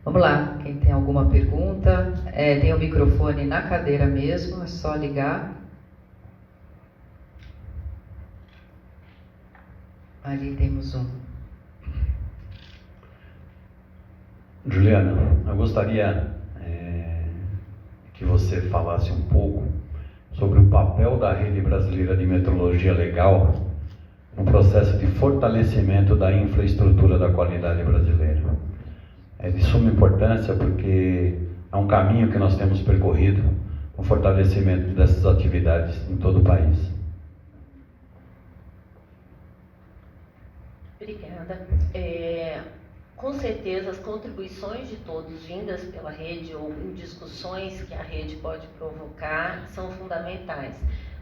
Vamos lá, quem tem alguma pergunta, tem o microfone na cadeira mesmo, é só ligar. Ali temos um. Juliana, eu gostaria que você falasse um pouco sobre o papel da Rede Brasileira de Metrologia Legal no processo de fortalecimento da infraestrutura da qualidade brasileira. É de suma importância porque é um caminho que nós temos percorrido, o fortalecimento dessas atividades em todo o país. Obrigada. Com certeza, as contribuições de todos vindas pela rede ou em discussões que a rede pode provocar são fundamentais.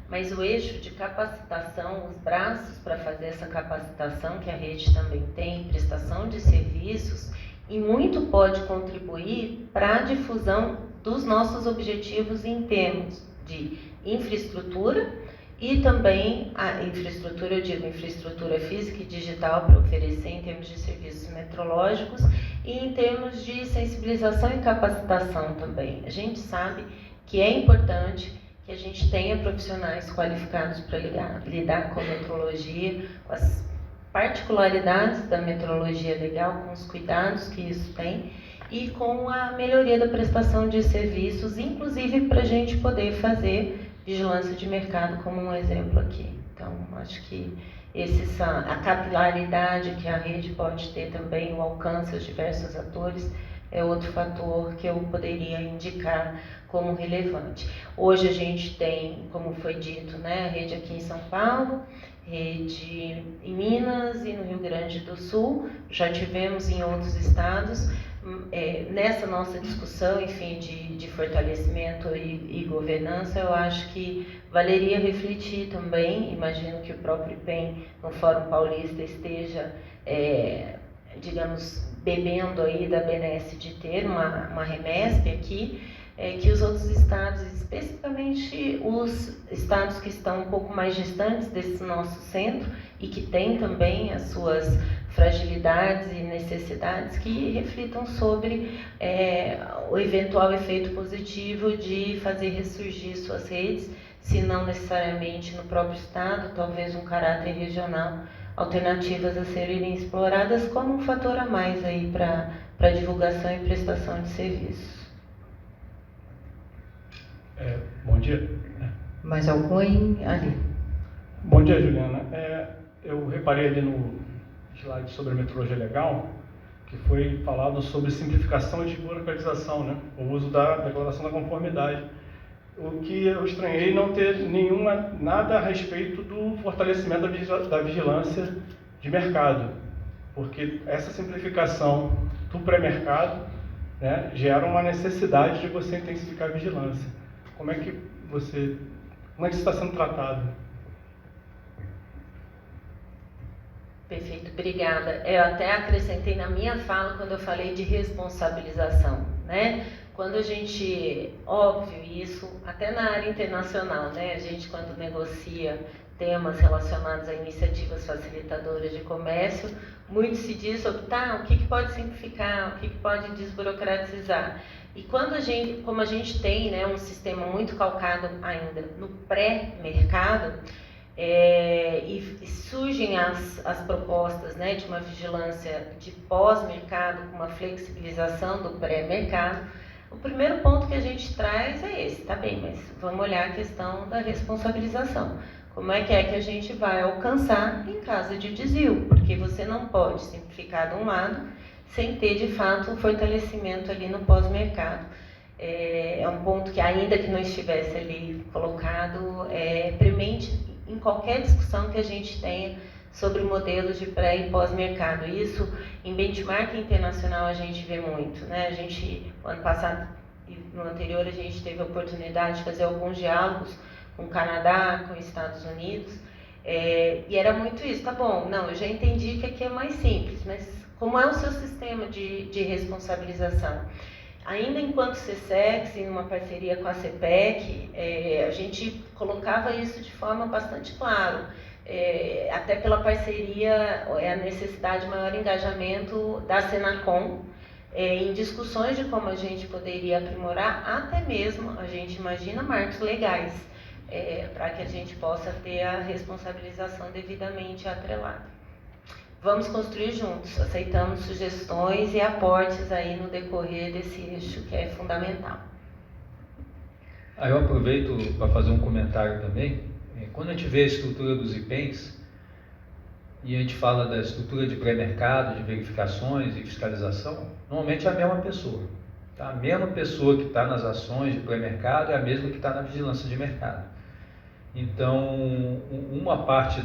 Mas o eixo de capacitação, os braços para fazer essa capacitação que a rede também tem, prestação de serviços, e muito pode contribuir para a difusão dos nossos objetivos em termos de infraestrutura e também a infraestrutura, eu digo infraestrutura física e digital para oferecer em termos de serviços metrológicos e em termos de sensibilização e capacitação também. A gente sabe que é importante que a gente tenha profissionais qualificados para lidar com a metrologia, com as particularidades da metrologia legal, com os cuidados que isso tem e com a melhoria da prestação de serviços, inclusive para a gente poder fazer vigilância de mercado como um exemplo aqui. Então, acho que a capilaridade que a rede pode ter também, o alcance aos diversos atores, é outro fator que eu poderia indicar como relevante. Hoje a gente tem, como foi dito, né, a rede aqui em São Paulo, rede em Minas e no Rio Grande do Sul, já tivemos em outros estados. Nessa nossa discussão, enfim, de fortalecimento e governança, eu acho que valeria refletir também, imagino que o próprio IPEM no Fórum Paulista esteja, digamos, bebendo aí da benesse de ter uma remesp aqui, que os outros estados, especificamente os estados que estão um pouco mais distantes desse nosso centro e que têm também as suas fragilidades e necessidades, que reflitam sobre o eventual efeito positivo de fazer ressurgir suas redes, se não necessariamente no próprio estado, talvez um caráter regional, alternativas a serem exploradas como um fator a mais aí para divulgação e prestação de serviços. Bom dia. Mais algum ali? Bom dia, Juliana. Eu reparei ali no slide sobre a metrologia legal, que foi falado sobre simplificação e burocratização, né? O uso da declaração da conformidade. O que eu estranhei não ter nada a respeito do fortalecimento da vigilância de mercado, porque essa simplificação do pré-mercado né, gera uma necessidade de você intensificar a vigilância. Como é que isso está sendo tratado? Perfeito, obrigada. Eu até acrescentei na minha fala quando eu falei de responsabilização, né? Quando a gente, óbvio, isso até na área internacional, né? A gente quando negocia temas relacionados a iniciativas facilitadoras de comércio, muito se diz sobre o que pode simplificar, o que pode desburocratizar. E como a gente tem, né, um sistema muito calcado ainda no pré-mercado, e surgem as propostas, né, de uma vigilância de pós-mercado, com uma flexibilização do pré-mercado, o primeiro ponto que a gente traz é esse, tá bem, mas vamos olhar a questão da responsabilização. Como é que a gente vai alcançar em caso de desvio? Porque você não pode simplificar de um lado sem ter, de fato, um fortalecimento ali no pós-mercado. É um ponto que, ainda que não estivesse ali colocado, é premente em qualquer discussão que a gente tenha sobre modelos de pré e pós-mercado. Isso, em benchmark internacional, a gente vê muito, né? A gente, no ano passado e no anterior, a gente teve a oportunidade de fazer alguns diálogos com o Canadá, com os Estados Unidos, e era muito isso, tá bom, não, eu já entendi que aqui é mais simples, mas como é o seu sistema de responsabilização? Ainda enquanto CSEX, em uma parceria com a CPEC, a gente colocava isso de forma bastante clara, até pela parceria, a necessidade de maior engajamento da Senacom, em discussões de como a gente poderia aprimorar, até mesmo, a gente imagina, marcos legais, para que a gente possa ter a responsabilização devidamente atrelada. Vamos construir juntos, aceitamos sugestões e aportes aí no decorrer desse eixo que é fundamental. Aí eu aproveito para fazer um comentário também. Quando a gente vê a estrutura dos IPENs, e a gente fala da estrutura de pré-mercado, de verificações e fiscalização, normalmente é a mesma pessoa. Tá? A mesma pessoa que está nas ações de pré-mercado é a mesma que está na vigilância de mercado. Então, uma parte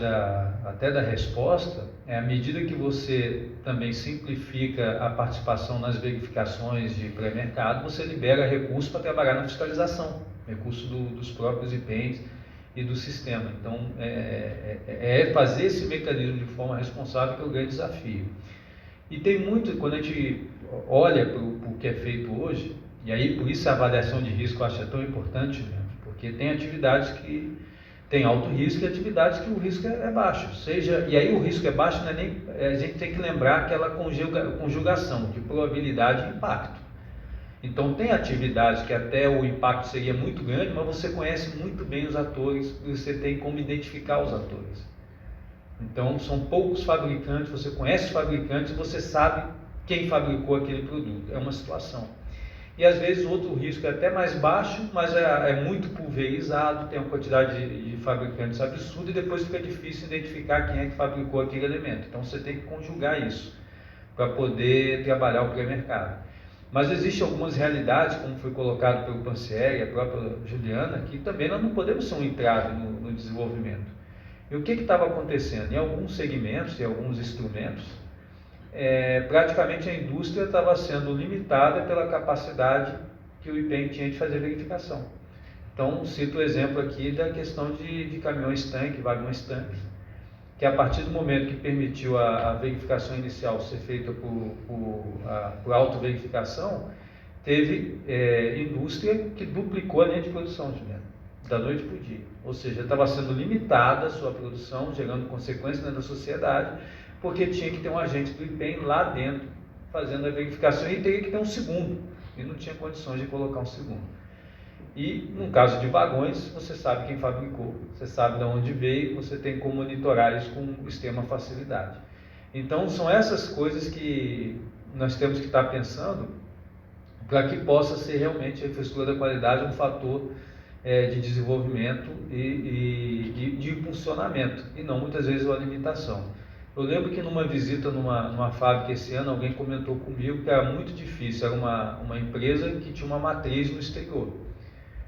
até da resposta é à medida que você também simplifica a participação nas verificações de pré-mercado, você libera recursos para trabalhar na fiscalização, recursos dos próprios IPENs e do sistema. Então, fazer esse mecanismo de forma responsável que é o grande desafio. E tem muito, quando a gente olha para o que é feito hoje, e aí por isso a avaliação de risco eu acho tão importante, né? Porque tem atividades que tem alto risco e atividades que o risco é baixo. E aí o risco é baixo, não é nem, a gente tem que lembrar aquela conjugação de probabilidade e impacto. Então tem atividades que até o impacto seria muito grande, mas você conhece muito bem os atores e você tem como identificar os atores. Então são poucos fabricantes, você conhece os fabricantes e você sabe quem fabricou aquele produto. É uma situação. E às vezes o outro risco é até mais baixo, mas é muito pulverizado, tem uma quantidade de fabricantes absurda e depois fica difícil identificar quem é que fabricou aquele elemento. Então você tem que conjugar isso para poder trabalhar o pré-mercado. Mas existem algumas realidades, como foi colocado pelo Pancieri e a própria Juliana, que também nós não podemos ser um entrave no desenvolvimento. E o que estava acontecendo? Em alguns segmentos e alguns instrumentos, praticamente a indústria estava sendo limitada pela capacidade que o IPEN tinha de fazer verificação. Então, cito o exemplo aqui da questão de caminhões-tanque, vagões-tanque, que a partir do momento que permitiu a verificação inicial ser feita por autoverificação, teve indústria que duplicou a linha de produção, da noite para o dia. Ou seja, estava sendo limitada a sua produção, gerando consequências na sociedade, porque tinha que ter um agente do IPEN lá dentro, fazendo a verificação, e teria que ter um segundo, e não tinha condições de colocar um segundo. E, no caso de vagões, você sabe quem fabricou, você sabe de onde veio, você tem como monitorar isso com extrema facilidade. Então, são essas coisas que nós temos que estar pensando para que possa ser realmente a infraestrutura da qualidade um fator de desenvolvimento e de impulsionamento, e não muitas vezes uma limitação. Eu lembro que numa visita numa fábrica esse ano, alguém comentou comigo que era muito difícil, era uma empresa que tinha uma matriz no exterior.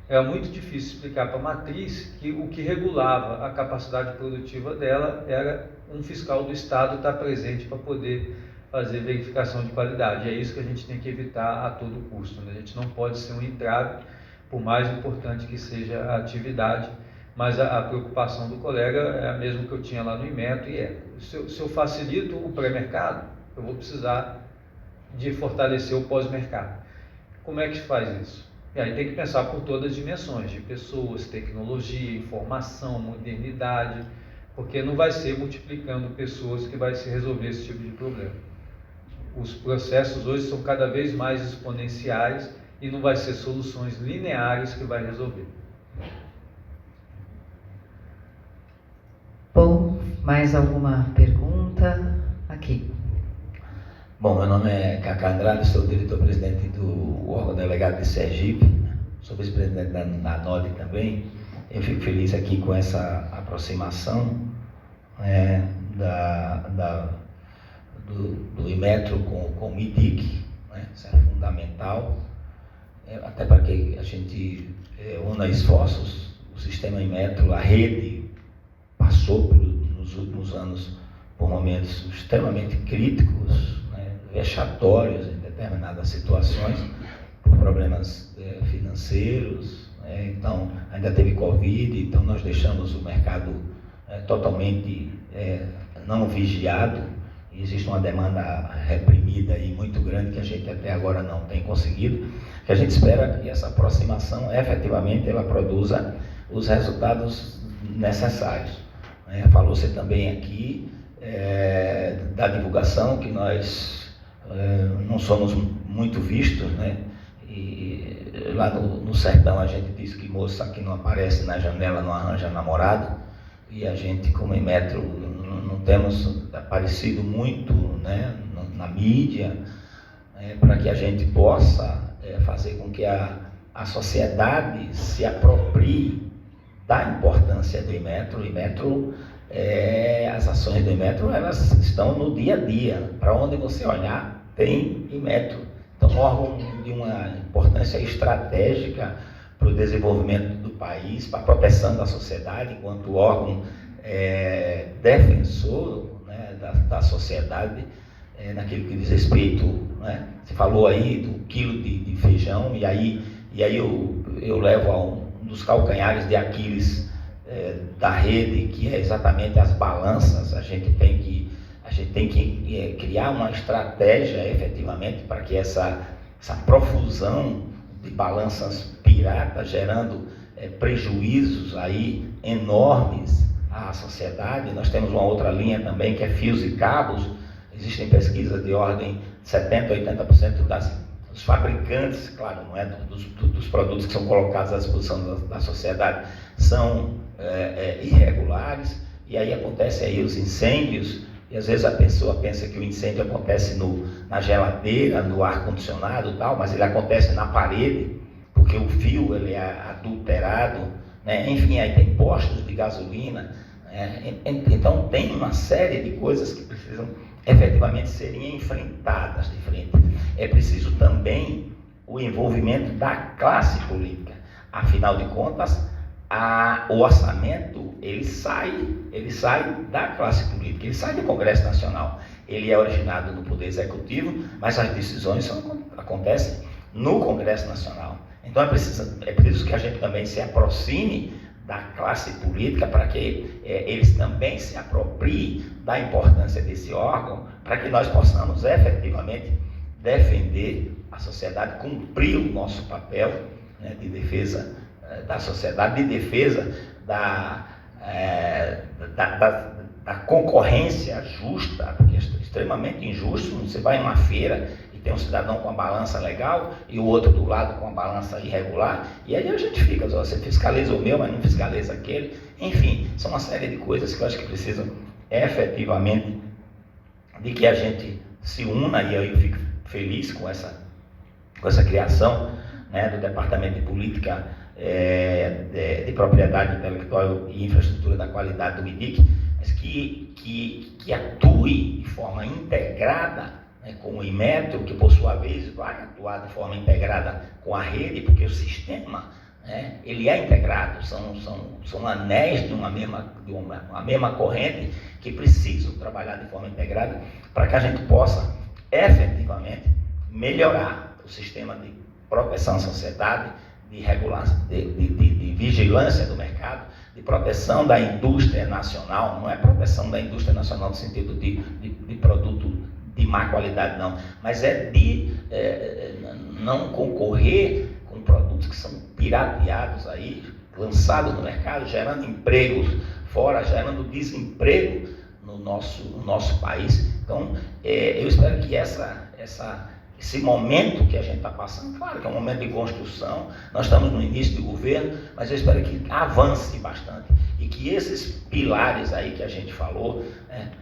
Era muito difícil explicar para a matriz que o que regulava a capacidade produtiva dela era um fiscal do Estado estar presente para poder fazer verificação de qualidade. É isso que a gente tem que evitar a todo custo, né? A gente não pode ser um entrave, por mais importante que seja a atividade, mas a preocupação do colega é a mesma que eu tinha lá no Inmetro, e se eu facilito o pré-mercado, eu vou precisar de fortalecer o pós-mercado. Como é que faz isso? E aí tem que pensar por todas as dimensões, de pessoas, tecnologia, informação, modernidade, porque não vai ser multiplicando pessoas que vai se resolver esse tipo de problema. Os processos hoje são cada vez mais exponenciais e não vai ser soluções lineares que vai resolver. Bom, mais alguma pergunta? Aqui. Bom, meu nome é Cacá Andrade, sou diretor-presidente do órgão delegado de Sergipe, sou vice-presidente da NODE também. Eu fico feliz aqui com essa aproximação do Inmetro com o MIDIC, né? Isso é fundamental, até para que a gente una esforços. O sistema Inmetro, a rede, passou nos últimos anos por momentos extremamente críticos, né, vexatórios em determinadas situações, por problemas financeiros, né? Então ainda teve Covid, então nós deixamos o mercado totalmente não vigiado, e existe uma demanda reprimida e muito grande que a gente até agora não tem conseguido, que a gente espera que essa aproximação efetivamente ela produza os resultados necessários. Falou-se também aqui da divulgação, que nós não somos muito vistos, né? E lá no sertão a gente diz que moça que não aparece na janela não arranja namorado, e a gente como Inmetro não temos aparecido muito, né, na mídia, para que a gente possa fazer com que a sociedade se aproprie da importância do Inmetro. O Inmetro, as ações do Inmetro, elas estão no dia a dia. Para onde você olhar, tem Inmetro. Então, um órgão de uma importância estratégica para o desenvolvimento do país, para a proteção da sociedade, enquanto órgão defensor, né, da sociedade, naquilo que diz respeito, né? Você falou aí do quilo de feijão, e aí eu levo a um dos calcanhares de Aquiles da rede, que é exatamente as balanças. A gente tem que criar uma estratégia efetivamente para que essa profusão de balanças piratas gerando prejuízos aí enormes à sociedade. Nós temos uma outra linha também que é fios e cabos. Existem pesquisas de ordem de 70% a 80% dos fabricantes, claro, não é dos produtos que são colocados à disposição da sociedade, são irregulares, e aí acontecem aí os incêndios, e às vezes a pessoa pensa que o incêndio acontece na geladeira, no ar-condicionado e tal, mas ele acontece na parede, porque o fio ele é adulterado, né? Enfim, aí tem postos de gasolina, então tem uma série de coisas que precisam efetivamente serem enfrentadas de frente. É preciso também o envolvimento da classe política. Afinal de contas, o orçamento ele sai da classe política, ele sai do Congresso Nacional. Ele é originado no Poder Executivo, mas as decisões acontecem no Congresso Nacional. Então é preciso que a gente também se aproxime da classe política para que eles também se apropriem da importância desse órgão, para que nós possamos efetivamente defender a sociedade, cumprir o nosso papel, né, de defesa da sociedade, de defesa da concorrência justa, porque é extremamente injusto. Você vai em uma feira e tem um cidadão com a balança legal e o outro do lado com a balança irregular, e aí a gente fica, você fiscaliza o meu, mas não fiscaliza aquele. Enfim, são uma série de coisas que eu acho que precisam efetivamente de que a gente se una, e eu fico feliz com essa criação, né, do Departamento de Política de Propriedade Intelectual e Infraestrutura da Qualidade do MIDIC, mas que atue de forma integrada, né, com o Inmetro, que por sua vez vai atuar de forma integrada com a rede, porque o sistema né, ele é integrado, são anéis de uma mesma corrente que precisam trabalhar de forma integrada para que a gente possa efetivamente melhorar o sistema de proteção à sociedade, de regulação, de vigilância do mercado, de proteção da indústria nacional. Não é proteção da indústria nacional no sentido de produto de má qualidade, não, mas é de não concorrer com produtos que são pirateados aí, lançados no mercado, gerando empregos fora, gerando desemprego no nosso país. Então, eu espero que esse momento que a gente está passando, claro que é um momento de construção, nós estamos no início do governo, mas eu espero que avance bastante e que esses pilares aí que a gente falou,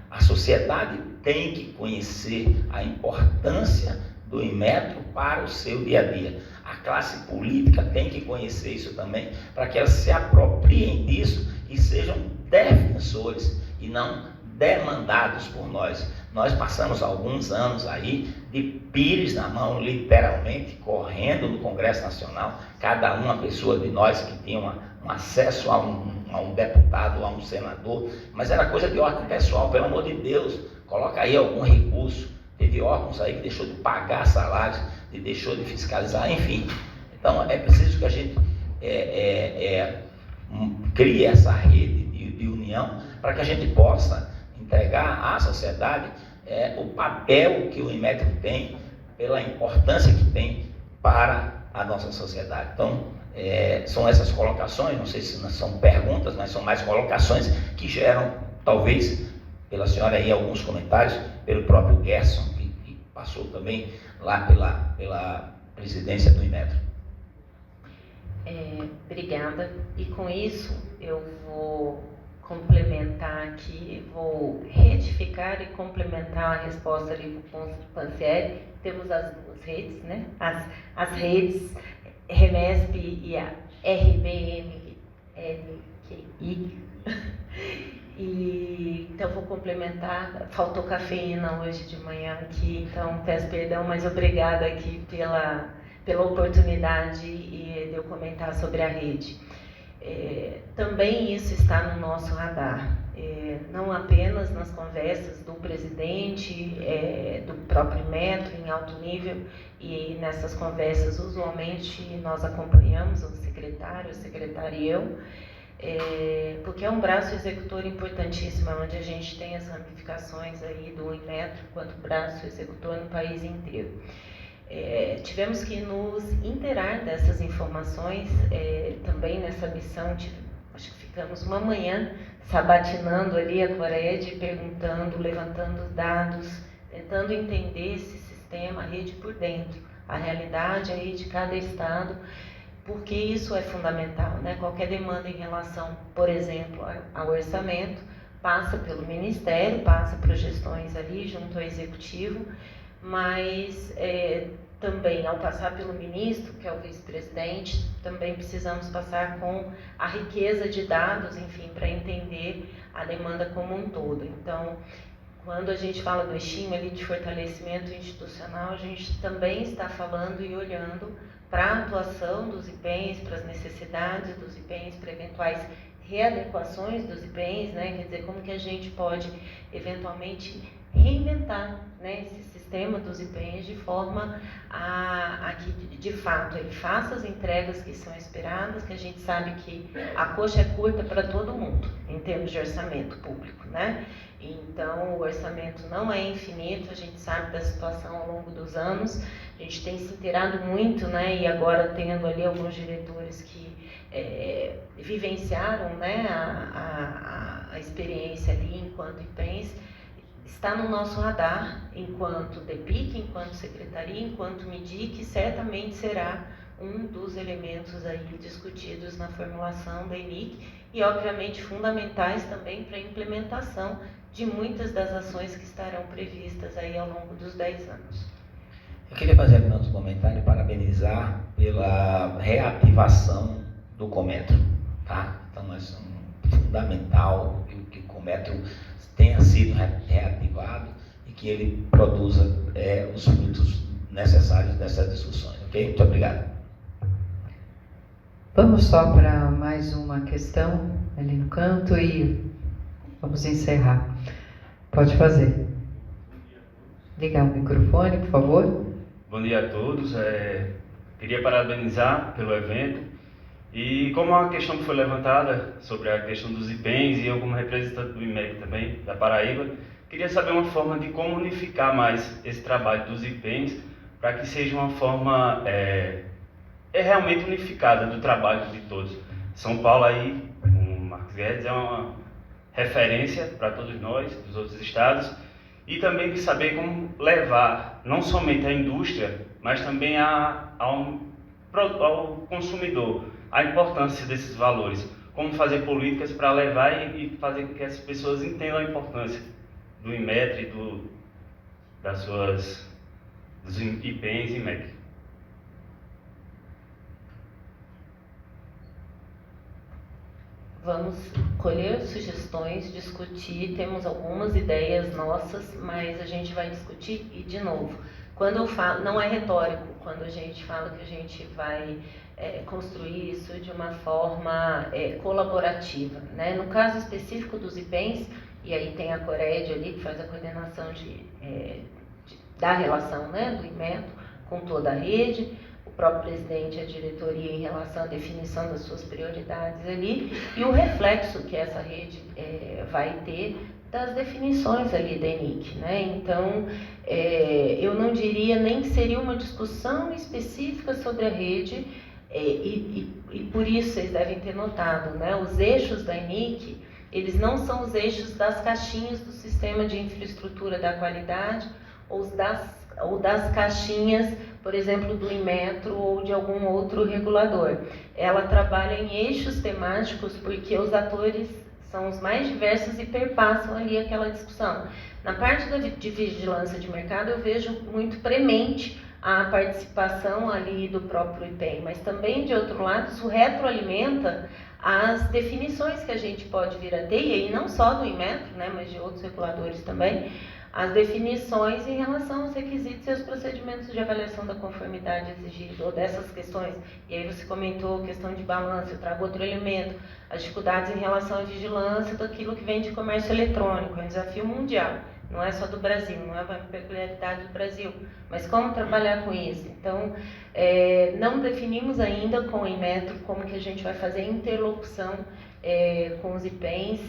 a sociedade tem que conhecer a importância do Inmetro para o seu dia a dia. A classe política tem que conhecer isso também, para que elas se apropriem disso e sejam defensores e não demandados por nós. Nós passamos alguns anos aí de pires na mão, literalmente, correndo no Congresso Nacional, cada uma pessoa de nós que tinha um acesso a um deputado, a um senador, mas era coisa de ordem pessoal, pelo amor de Deus, coloca aí algum recurso. Teve órgãos aí que deixou de pagar salários, que deixou de fiscalizar, enfim. Então, é preciso que a gente crie essa rede de união para que a gente possa entregar à sociedade o papel que o Inmetro tem, pela importância que tem para a nossa sociedade. Então, são essas colocações, não sei se são perguntas, mas são mais colocações que geram, talvez, pela senhora aí, alguns comentários, pelo próprio Gerson, que passou também lá pela presidência do Inmetro. Obrigada. E com isso, eu vou complementar aqui, vou retificar e complementar a resposta ali para o Pansieri. Temos as duas redes, né? As redes REMESP e a RBMLQI. E então vou complementar. Faltou cafeína hoje de manhã aqui, então peço perdão, mas obrigada aqui pela oportunidade de eu comentar sobre a rede. Também isso está no nosso radar, não apenas nas conversas do presidente, do próprio Inmetro em alto nível, e nessas conversas usualmente nós acompanhamos o secretário e eu, porque é um braço executor importantíssimo, onde a gente tem as ramificações aí do Inmetro enquanto braço executor no país inteiro. Tivemos que nos inteirar dessas informações, também nessa missão, acho que ficamos uma manhã sabatinando ali a Cored, perguntando, levantando dados, tentando entender esse sistema, a rede por dentro, a realidade aí de cada estado, porque isso é fundamental, né? Qualquer demanda em relação, por exemplo, ao orçamento, passa pelo Ministério, passa por gestões ali junto ao Executivo, mas também ao passar pelo ministro, que é o vice-presidente, também precisamos passar com a riqueza de dados, enfim, para entender a demanda como um todo. Então, quando a gente fala do estímulo ali de fortalecimento institucional, a gente também está falando e olhando para a atuação dos IPENs, para as necessidades dos IPENs, para eventuais readequações dos IPENs, né? Quer dizer, como que a gente pode eventualmente reinventar, né, esse sistema dos IPENs de forma a que, de fato, ele faça as entregas que são esperadas, que a gente sabe que a coxa é curta para todo mundo, em termos de orçamento público, né? Então, o orçamento não é infinito, a gente sabe da situação ao longo dos anos, a gente tem se inteirado muito, né, e agora tendo ali alguns diretores que vivenciaram, né, a experiência ali enquanto IPENs, está no nosso radar, enquanto DEPIC, enquanto secretaria, enquanto MIDIC, certamente será um dos elementos aí discutidos na formulação da ENIC e, obviamente, fundamentais também para a implementação de muitas das ações que estarão previstas aí ao longo dos 10 anos. Eu queria fazer apenas um comentário e parabenizar pela reativação do Cometro, tá? Então, nós fundamental que o Cometro tenha sido reativado e que ele produza os frutos necessários dessas discussões, ok? Muito obrigado. Vamos só para mais uma questão ali no canto e vamos encerrar. Pode fazer. Ligar o microfone, por favor. Bom dia a todos. Queria parabenizar pelo evento. E como a questão que foi levantada sobre a questão dos IPENs, e eu como representante do IMEC também, da Paraíba, queria saber uma forma de como unificar mais esse trabalho dos IPENs para que seja uma forma realmente unificada do trabalho de todos. São Paulo aí, o Marcos Guedes, é uma referência para todos nós, dos outros estados, e também de saber como levar não somente à indústria, mas também ao consumidor, a importância desses valores, como fazer políticas para levar e fazer com que as pessoas entendam a importância do Inmetro e dos IPENs e IMEC. Vamos colher sugestões, discutir, temos algumas ideias nossas, mas a gente vai discutir e, de novo, quando eu falo, não é retórico, quando a gente fala que a gente vai construir isso de uma forma colaborativa, né? No caso específico dos IPENs, e aí tem a Cored ali que faz a coordenação da relação, né, do Inmetro com toda a rede, o próprio presidente e a diretoria em relação à definição das suas prioridades ali, e o reflexo que essa rede vai ter das definições ali da ENIC, né? Então, eu não diria nem que seria uma discussão específica sobre a rede, e por isso vocês devem ter notado, né? Os eixos da ENIC, eles não são os eixos das caixinhas do sistema de infraestrutura da qualidade ou das caixinhas, por exemplo, do Inmetro ou de algum outro regulador. Ela trabalha em eixos temáticos porque os atores são os mais diversos e perpassam ali aquela discussão. Na parte de vigilância de mercado, eu vejo muito premente a participação ali do próprio IPEM, mas também, de outro lado, isso retroalimenta as definições que a gente pode vir a ter, e aí não só do Inmetro, né, mas de outros reguladores também, as definições em relação aos requisitos e aos procedimentos de avaliação da conformidade exigidos, ou dessas questões. E aí você comentou a questão de balanço, eu trago outro elemento, as dificuldades em relação à vigilância daquilo que vem de comércio eletrônico, é um desafio mundial, não é só do Brasil, não é uma peculiaridade do Brasil, mas como trabalhar com isso? Então, não definimos ainda com o Inmetro como que a gente vai fazer a interlocução com os IPENs,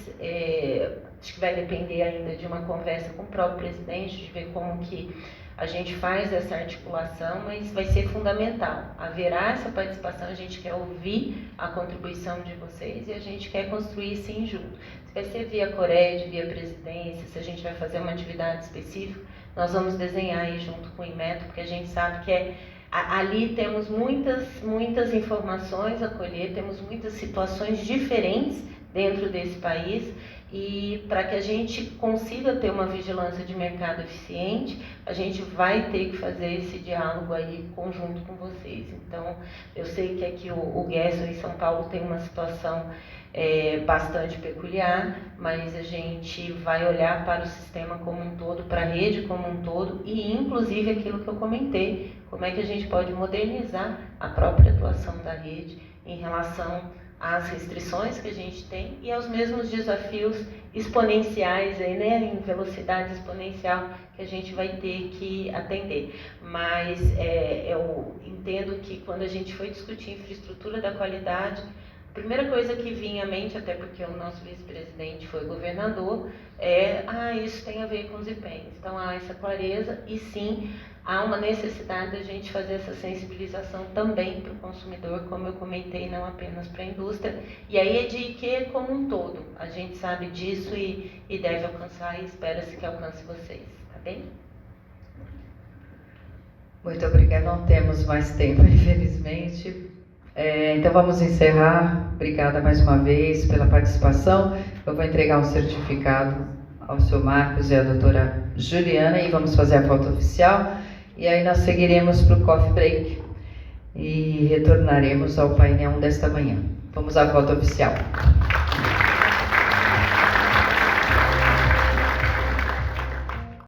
acho que vai depender ainda de uma conversa com o próprio presidente, de ver como que a gente faz essa articulação, mas vai ser fundamental. Haverá essa participação, a gente quer ouvir a contribuição de vocês e a gente quer construir sim junto. Se vai ser via Cored, via presidência, se a gente vai fazer uma atividade específica, nós vamos desenhar aí junto com o Inmetro, porque a gente sabe que ali temos muitas informações a colher, temos muitas situações diferentes dentro desse país, e para que a gente consiga ter uma vigilância de mercado eficiente, a gente vai ter que fazer esse diálogo aí conjunto com vocês. Então, eu sei que aqui o Gerson em São Paulo tem uma situação bastante peculiar, mas a gente vai olhar para o sistema como um todo, para a rede como um todo, e inclusive aquilo que eu comentei, como é que a gente pode modernizar a própria atuação da rede em relação às restrições que a gente tem e aos mesmos desafios exponenciais, aí, né, em velocidade exponencial que a gente vai ter que atender. Mas eu entendo que quando a gente foi discutir infraestrutura da qualidade, a primeira coisa que vinha à mente, até porque o nosso vice-presidente foi governador, isso tem a ver com os IPENs. Então há essa clareza e sim, há uma necessidade da gente fazer essa sensibilização também para o consumidor, como eu comentei, não apenas para a indústria. E aí é de que como um todo, a gente sabe disso e deve alcançar e espera-se que alcance vocês, tá bem? Muito obrigada, não temos mais tempo, infelizmente. Então vamos encerrar. Obrigada mais uma vez pela participação. Eu vou entregar um certificado ao seu Marcos e à doutora Juliana e vamos fazer a foto oficial. E aí nós seguiremos para o coffee break e retornaremos ao painel desta manhã. Vamos à foto oficial.